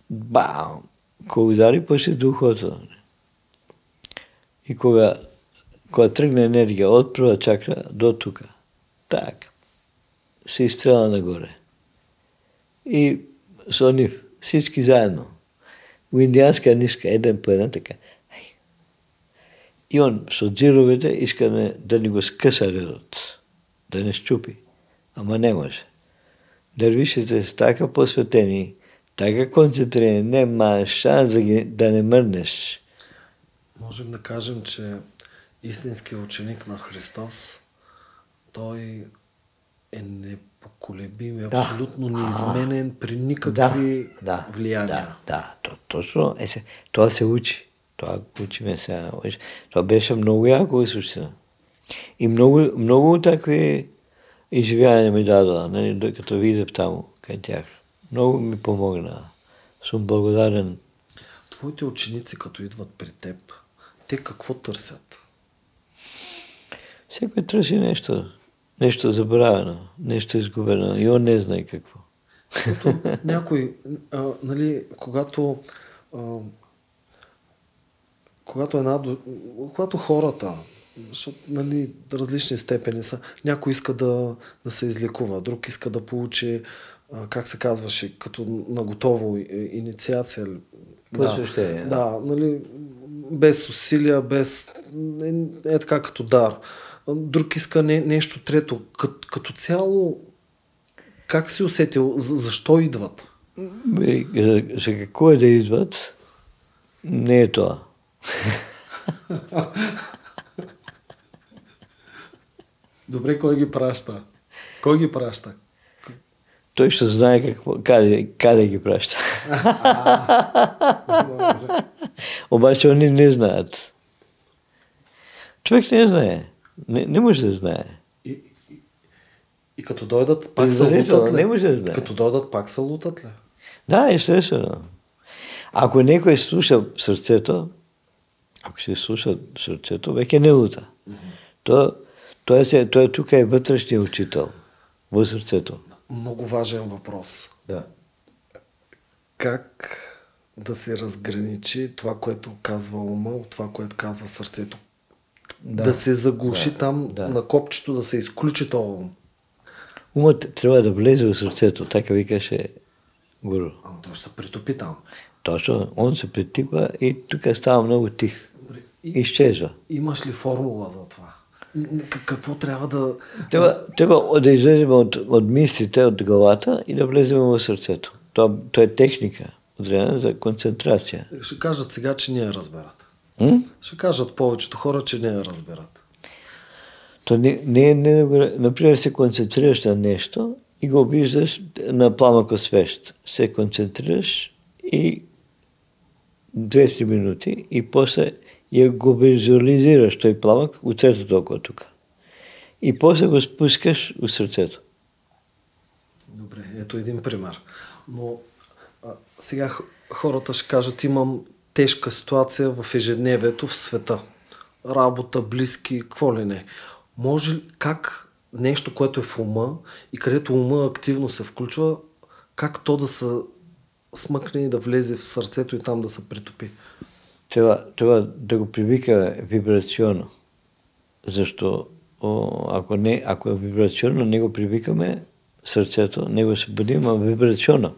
Бам! Кога удари после духото. И кога тръгне енергия от прва чакра до тук, так, се изстреля нагоре. И со нив, всички заедно. У индианска нишка, еден по еден така. И он со джировете иска да ни го скъса редот, да не щупи. Ама не може. Дервишите са така посветени, така концентрирани, нема шанс да не мърнеш. Можем да кажем, че истинският ученик на Христос, той е непоколебим, е абсолютно неизменен при никакви влияния. Да, точно. Това се учи. Това учиме сега. Това беше много яко изучено. И много такви изживявания ми дадоа, нали, като видях там, кай тях. Много ми помогна. Съм благодарен. Твоите ученици, като идват при теб, те какво търсят? Всеки търси нещо забравено, нещо изгубено и он не знае какво. Някой, нали, когато хората, защото, нали, различни степени са, някой иска да се излекува, друг иска да получи, как се казваше, като наготово инициация. Да, нали, без усилия, без така като дар. Друг иска нещо трето. Като цяло, как си усетил? Защо идват? За какво е да идват? Не е това. Добре, кой ги праща? Кой ги праща? Той ще знае къде ги праща. Обаче они не знаят. Човек не знае. Не може да знае. И като дойдат, пак са лутат ли? Не може да знае. Като дойдат, пак са лутат ли? Да, естествено. Ако някой слуша сърцето, веќе не лута. Той тук е вътрешният учител в сърцето. Много важен въпрос. Да. Как да се разграничи това, което казва ума, от това, което казва сърцето? Да се заглуши там на копчето, да се изключи това ум. Умът трябва да влезе в сърцето, така викаше гуру. Ама той ще се притопи там. Точно, он се притипа и тук става много тих. Изчезва. Имаш ли формула за това? Какво трябва да... Трябва да излезем от мислите, от главата и да влезем в сърцето. Това е техника за концентрация. Ще кажат сега, че не я разберат. Ще кажат повечето хора, че не я разберат. Например, се концентрираш на нещо и го виждаш на пламък свещ. Се концентрираш и 200 минути и после го визуализираш той пламък от сърцето около тук. И после го спускаш в сърцето. Добре, ето един пример. Но сега хората ще кажат, имам тежка ситуация в ежедневието в света. Работа, близки, какво ли не. Може ли как нещо, което е в ума и където ума активно се включва, как то да се смъкне и да влезе в сърцето и там да се притопи? Трябва да го привика вибрационно. Защо ако е вибрационно, не го привикаме сърцето, не го се будим, а вибрационно.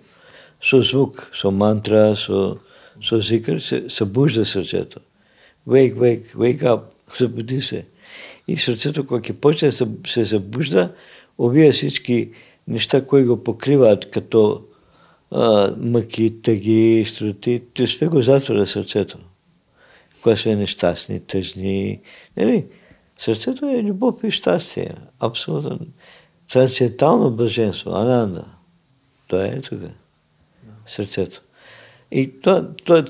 Со звук, со мантра, со зикър се събужда сърцето. Wake up, събуди се. И сърцето, когато почне се събужда, овие всички неща, които го покриват, като мъки, тъги, строти, то све го затвора сърцето. Кога сме нещастни, тъжни. Сърцето е любов и щастие. Абсолютно. Трансцендентално блаженство, ананда. Това е тук. Сърцето. И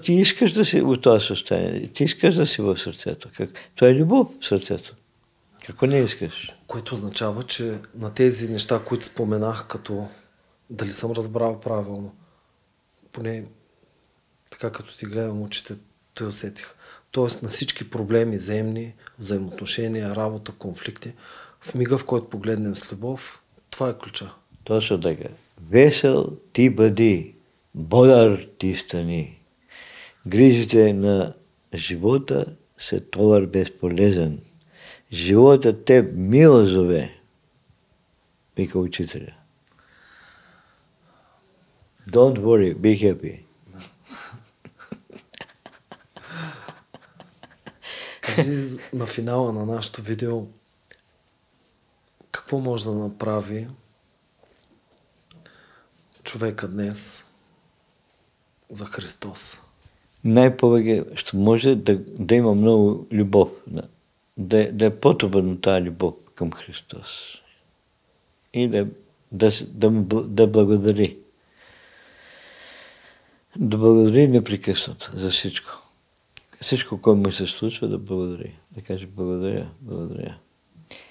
ти искаш да си в това състояние. Ти искаш да си в сърцето. Това е любов в сърцето. Какво не искаш? Което означава, че на тези неща, които споменах, като дали съм разбрал правилно, поне така като ти гледам очите, той усетих. Тоест на всички проблеми, земни, взаимоотношения, работа, конфликти, в мига, в който погледнем с любов, това е ключа. Точно така. Весел ти бъди, бодар ти стани. Грижите на живота се товар безполезен. Живота те мило зове. вика учителя. Don't worry, be happy. Кажи на финала на нашото видео, какво може да направи човека днес за Христос? Най-повече ще може да има много любов, да е по-добър тази любов към Христос и да благодари. Да благодари непрекъснато за всичко. Всичко, което му се случва, да благодари. Да каже благодаря, благодаря.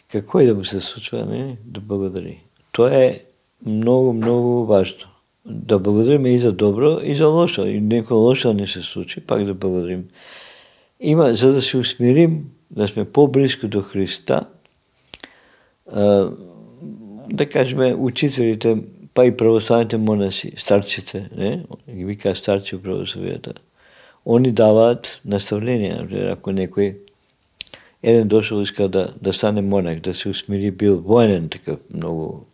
Какво и да му се случва, не? Да благодари. Това е много, много важно. Да благодарим и за добро, и за лошо. И някой лошо не се случи, пак да благодарим. За да се усмирим, да сме по-близко до Христа, да кажем, учителите, па и православните монаси, старците, не? Ги вика старци в православията. Они дават наставления. Ако някой един дошъл иска да стане монах, да се усмири, бил военен такъв, много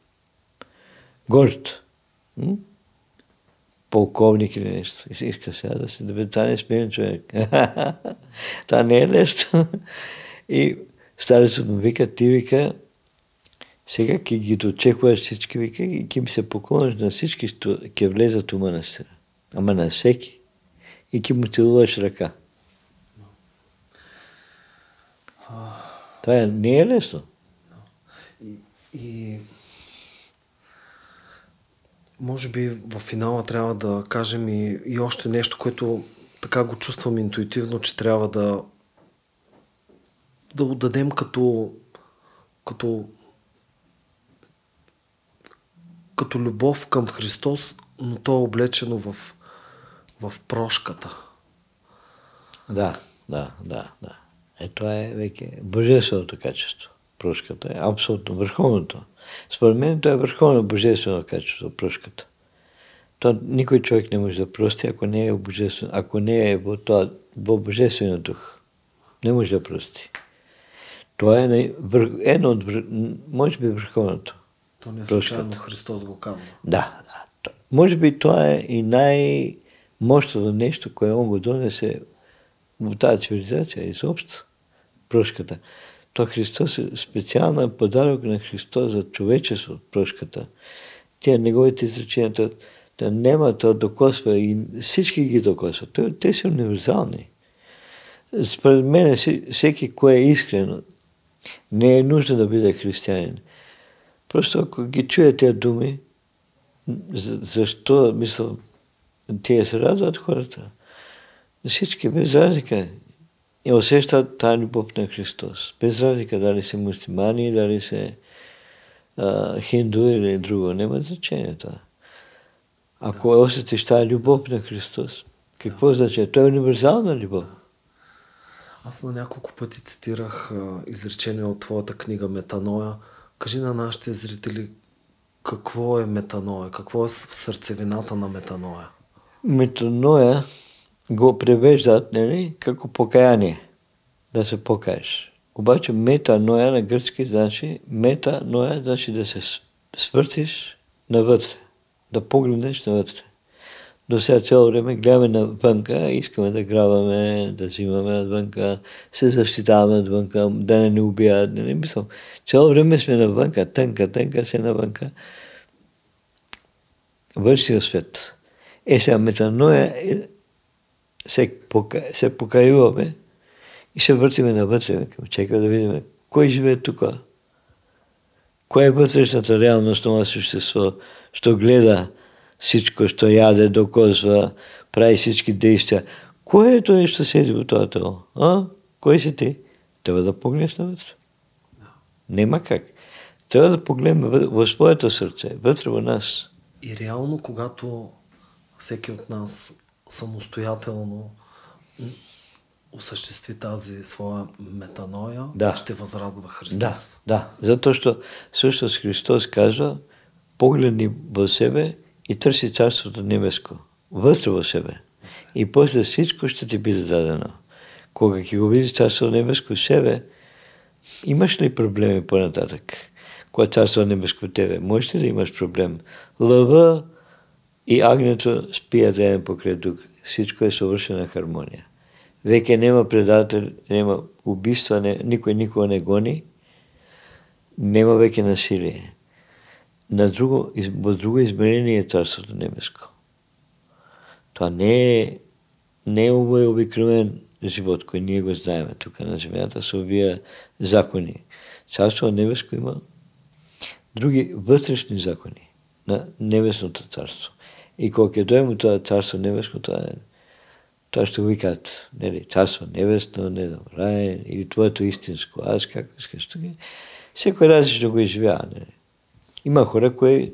горд, полковник или нещо. Иска сега да стане смирен човек. Това не е лесно. И старецът му вика, ти вика, сега ки ги дочекваш всички, вика, и ки ми се поклониш на всички, ке влезат у манастира. Ама на всеки. И ки му целуваш ръка. Това не е лесно. И може би в финала трябва да кажем и още нещо, което така го чувствам интуитивно, че трябва да отдадем като любов към Христос, но то е облечено в прошката. Да. Това е веќе божественото качество. Прошката е абсолютно върховното. Според мен това е върховно божествено качество, прошката. То никой човек не може да прости, ако не е божествено, ако не е во божествения дух. Не може да прости. Това е едно от, може би, върховното. То не е случайно Христос го казва. Да. Може би това е и най-мощното нещо, което он го донесе в тази цивилизация изобщо. Прошката. То Христос е специална подарък на Христос за човечество, прошката. Тия неговите изречения, да няма, то докосва и всички ги докосват. Те са универсални. Според мен всеки, кой е искрено, не е нужно да бъде християнин. Просто ако ги чуе тези думи, защо, мисля, тия се радват хората. Всички, без разлика, и усещат тази любов на Христос. Без разлика дали са мусулмани, дали са хинду или друго. Няма значение това. Ако усетиш тази любов на Христос, какво значи? Това е универсална любов. Аз на няколко пъти цитирах изречение от твоята книга Метаноя. Кажи на нашите зрители какво е метаноя, какво е в сърцевината на метаноя. Метаноя го превеждат, нали, како покаяние, да се покаеш. Обаче метаноя на гръцки значи, метаноя значи да се свъртиш навътре, да погледнеш навътре. До сега цяло време гледаме навънка, искаме да грабваме, да взимаме отвънка, се защитаваме отвънка, да не ни убият. Не мислям. Цяло време сме навънка, тънка се навънка. Външния свет. Сега метаноя се покаиваме и се въртиме навътре. Чекаме да видим кой живее тук. Коя е вътрешната реалност на това същество, що гледа всичко, що яде, докосва, прави всички действия. Кое е това, що седи в това тело? Кой си ти? Трябва да погледнеш навътре. Нема как. Трябва да погледнем в своето сърце, вътре в нас. И реално, когато всеки от нас самостоятелно осъществи тази своя метаноя, ще възрадва Христос. Да. Защото също с Христос казва, погледни в себе и търси Царството небеско. Вътре в себе. И после всичко ще ти биде дадено. Кога ќе го видиш Царството небеско в себе, имаш ли проблеми по-нататък? кое царство небеско в тебе. Можеш ли да имаш проблем? Лъва и агнето спият един покрай друг. Всичко е съвършена хармония. Веќе нема предател, нема убийства, никой никога не гони, нема веќе насилие. Во друго измерение е Царството небеско. Това не е овој обикновен живот кој ние го знаеме тука на земјата со овие закони. Царството небеско има други вътрешни закони на небесното царство. И кога ќе дојдеме тоа Царство небеско, тоа што го викаат, нели, Царство небесно, не знам, рај, или твоето истинско, аз како искаш, секој различно го изживява, нели. Има хора кои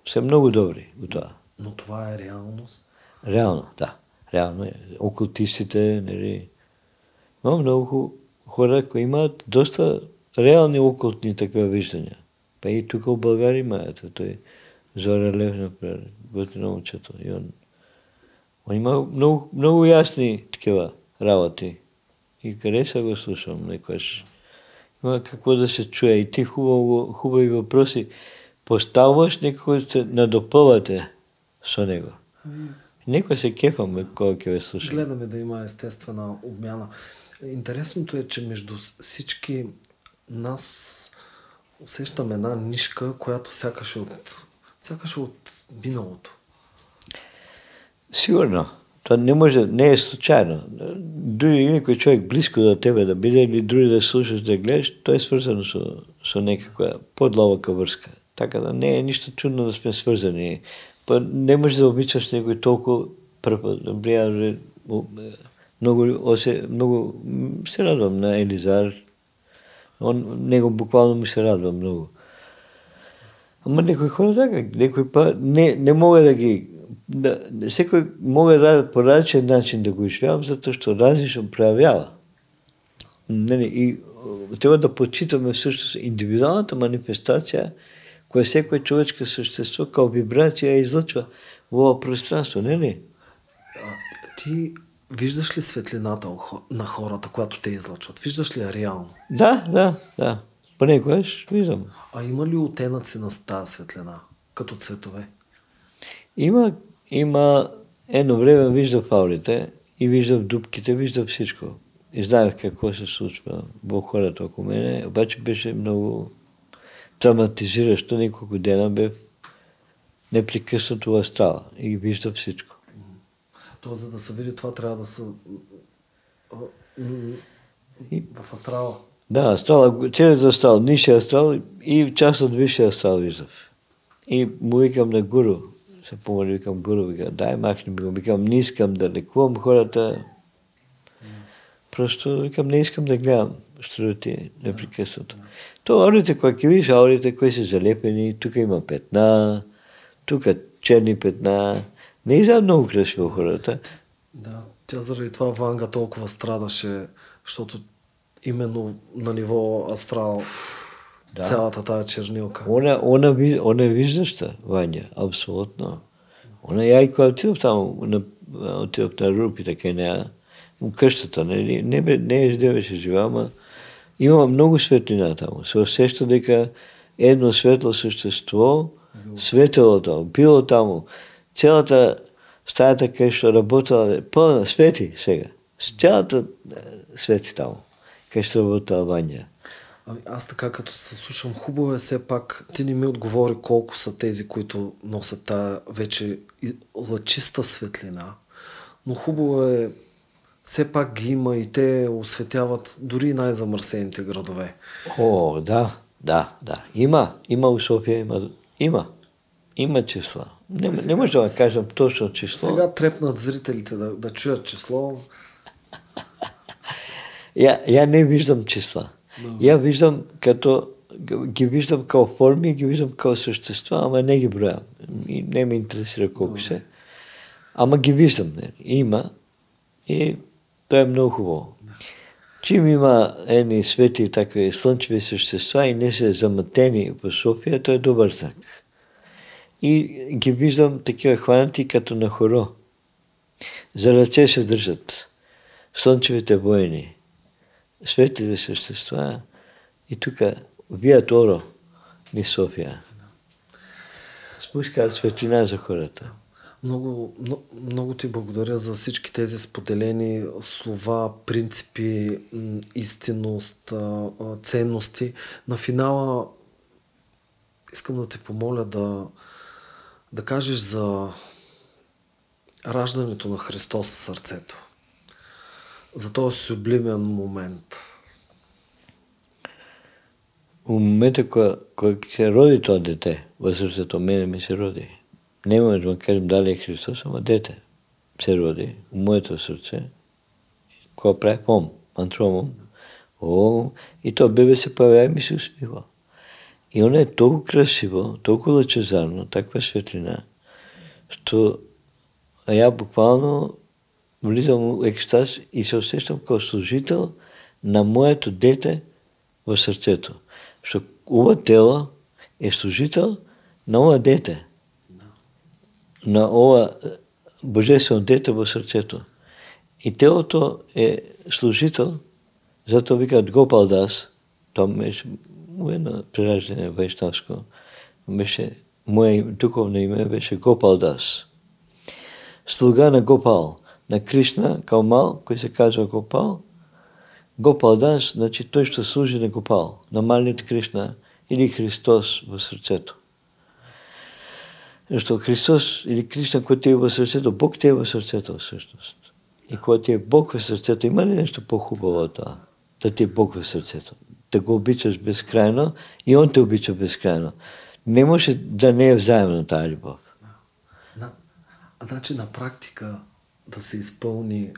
се многу добри во тоа. Но това е реалност? Реално, да. Реално е. Окултистите, нели. Има многу хора кои имаат доста реални окултни такива виждања. Па и тука у Българија имаат. Тој Зоре Лев, например, готино момчето. И он има многу јасни такива работи. И къде се го слушам некојаш. Има какво да се чуе. И ти хубави въпроси поставаш, некој се надопълвате со него. Некој се кефаме кога ќе ве слуша. Гледаме да има естествена обмяна. Интересното е, че между всички нас усещаме една нишка, която сякаш от миналото. Сигурно. Това не е случайно. Дори некој човек близко до тебе да биде или други да слушаш, да гледаш, тоа е сврзано со некаква подлабока врска. Така да не е ништо чудно да сме сврзани. Па не можеш да обичаш некој толку многу се радвам на Елизар. Него буквално ми се радвам многу. Ама некои хора така, некои па не мога да ги секој мога да по различен начин да го изживявам, затоа што различно пројавява. И треба да почитаме всъщност индивидуалната манифестација која секој човечко същество као вибрација излъчва во ова пространство, нели? Ти виждаш ли светлината на хората, която те излъчват? Виждаш ли я реално? Да. Понекогаш виждам. А има ли оттенъци на тази светлина, като цветове? Има едно време виждав аурите и виждав дупките, виждав всичко. И знаех какво се случва во хората около мене, обаче беше много травматизиращо. Неколко дена бе непрекъснато в астрала и виждав всичко. То за да се види това трябва да са в астрала. Да, астрала, целият астрал, нишия астрал и част от висшия астрал виждав. И му викам на гуру, се помоли, викам гуру, викам, дай махни ми го, викам, не искам да лекувам хората. Просто викам, не искам да гледам строти непрекъснато. То аурите, кога ќе видиш аурите кои се залепени, тук има петна, тук черни петна, не изгледа много красиво хората. Да, тя заради това Ванга толкова страдаше, защото именно на ниво астрал цялата тая чернилка. Она е виждаща, Ваня, абсолютно. Я и кога отидох на Рупите кај нея, къщата, не ежедневно беше жива, ама има много светлина таму. Се усеща дека едно светло същество, светело таму, било таму. Целата стаята кај што работала, пълна, свети сега. Цялата свети таму, кај што работала Ваня. Аз така като се слушам, хубаво е все пак, ти не ми отговори колко са тези, които носят тая вече лъчиста светлина, но хубаво е все пак ги има и те осветяват дори най-замърсените градове. О, да. Има у София, има числа. Не може да кажем точно число. Сега трепнат зрителите да чуят число. Я не виждам числа. Я виждам ги виждам као форми, ги виждам као същества, ама не ги броям. И не ме интересира колко се. Ама ги виждам. Има. И това е много хубаво. Чим има едни свети такви слънчеви същества и не са замътени в София, то е добър знак. И ги виждам такива хванати като на хоро. За ръце се държат слънчевите воини, светлите същества и тук вият оро и София. Спускат светлина за хората. Много ти благодаря за всички тези споделени слова, принципи, истинност, ценности. На финала искам да те помоля да кажеш за раждането на Христос в сърцето. За този сюблимен момент. У момента, когато се роди това дете, в сърцето мене ми се роди. Не можем да кажем дали е Христос, ама дете се роди в моето сърце. Кога прави антромом. И то бебе се появява и ми се усмихва. И оно е толкова красиво, толкова лъчезарно, таква светлина, що я буквално влизам в екстаз и се усещам като служител на моето дете в сърцето. Що ова тело е служител на ова дете. На ова божествено дете в сърцето. И телото е служител, зато викат Гопал Дас, там беше едно прераждане вайшнавско, мое духовно име беше Гопал Дас. Слуга на Гопал, на Кришна, Калмал, който се казва Гопал. Гопал Дас, значи той ще служи на Гопал, на малият Кришна или Христос в сърцето. Защото Христос или Кришна, който е в сърцето, Бог те е в сърцето всъщност. И когато е Бог в сърцето, има ли нещо по-хубаво от това? Да ти е Бог в сърцето. Да го обичаш безкрайно и Он те обича безкрайно. Не може да не е взаимно тази любов. Значи на практика да се изпълни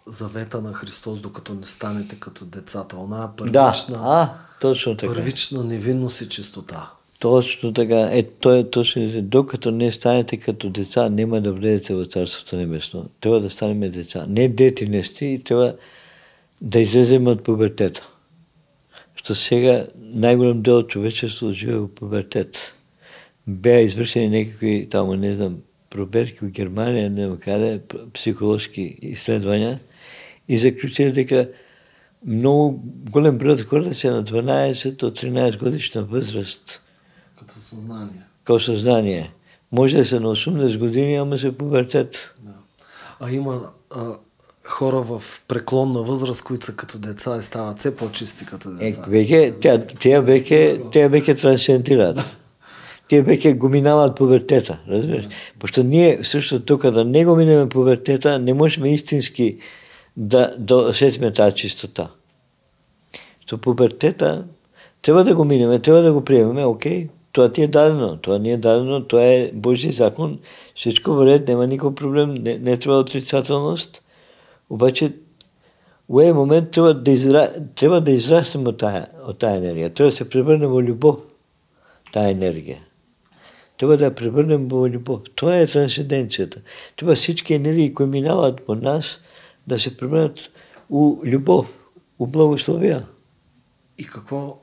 завета на Христос, докато не станете като децата. Она първична, точно така. Първична невинност и чистота. Точно така. Той е точно. Докато не станете като деца, няма да влезете в Царството небесно. Трябва да станем деца. Не дети не сте и трябва да излезем от пубертета. Що сега най-голям дел от човечеството живее в пубертет. Бяха извършени някакви, там, не знам, проверки в Германия, не знам къде, психологски изследвания и заключили дека много голям брой от хората са на 12 до 13 годишна възраст. Като съзнание. Може да са на 18 години, ама са пубертет. Да. А има хора в преклонна възраст, които са като деца и стават все по-чисти като деца. Те веќе трансцендират. Те веќе го минават пубертета, разбираш? Пошто ние също тук да не го минеме пубертета, не можем истински да усетиме тази чистота. То пубертета трябва да го минеме, трябва да го приемеме, окей. Това ти е дадено, това не е дадено, това е Божий закон, всичко вред, няма никакъв проблем, не трябва отрицателност. Обаче, в един момент трябва да израстем от тая енергия, трябва да се превърнем в любов, тая енергия. Трябва да я превърнем в любов. Това е трансценденцията. Това всички енергии, които минават по нас, да се превърнат в любов, в благословия. И какво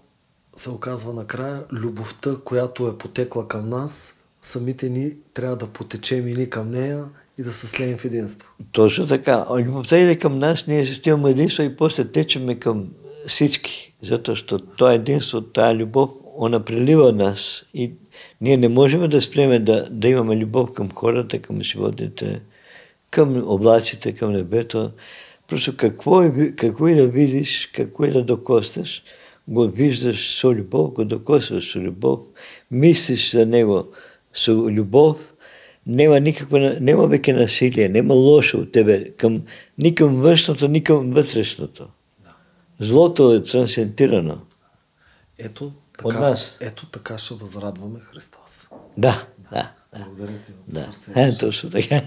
се оказва накрая? Любовта, която е потекла към нас, самите ни трябва да потечем и ни към нея и да се слеем в единство. Точно така. Любовта иде към нас, ние се стимаме единство и после течеме към всички. Защото това единство, тая любов, она прелива нас и ние не можем да спреме да имаме любов към хората, към животните, към облаците, към небето. Просто какво и да видиш, какво и да докоснеш, го виждаш с любов, го докосваш с любов, мислиш за него с любов, няма веќе насилие, няма лошо от тебе, ни към външното, ни към вътрешното. Злото е трансцендирано. Ето така ще възрадваме Христос. Да. Благодаря ти от сърце. Точно така.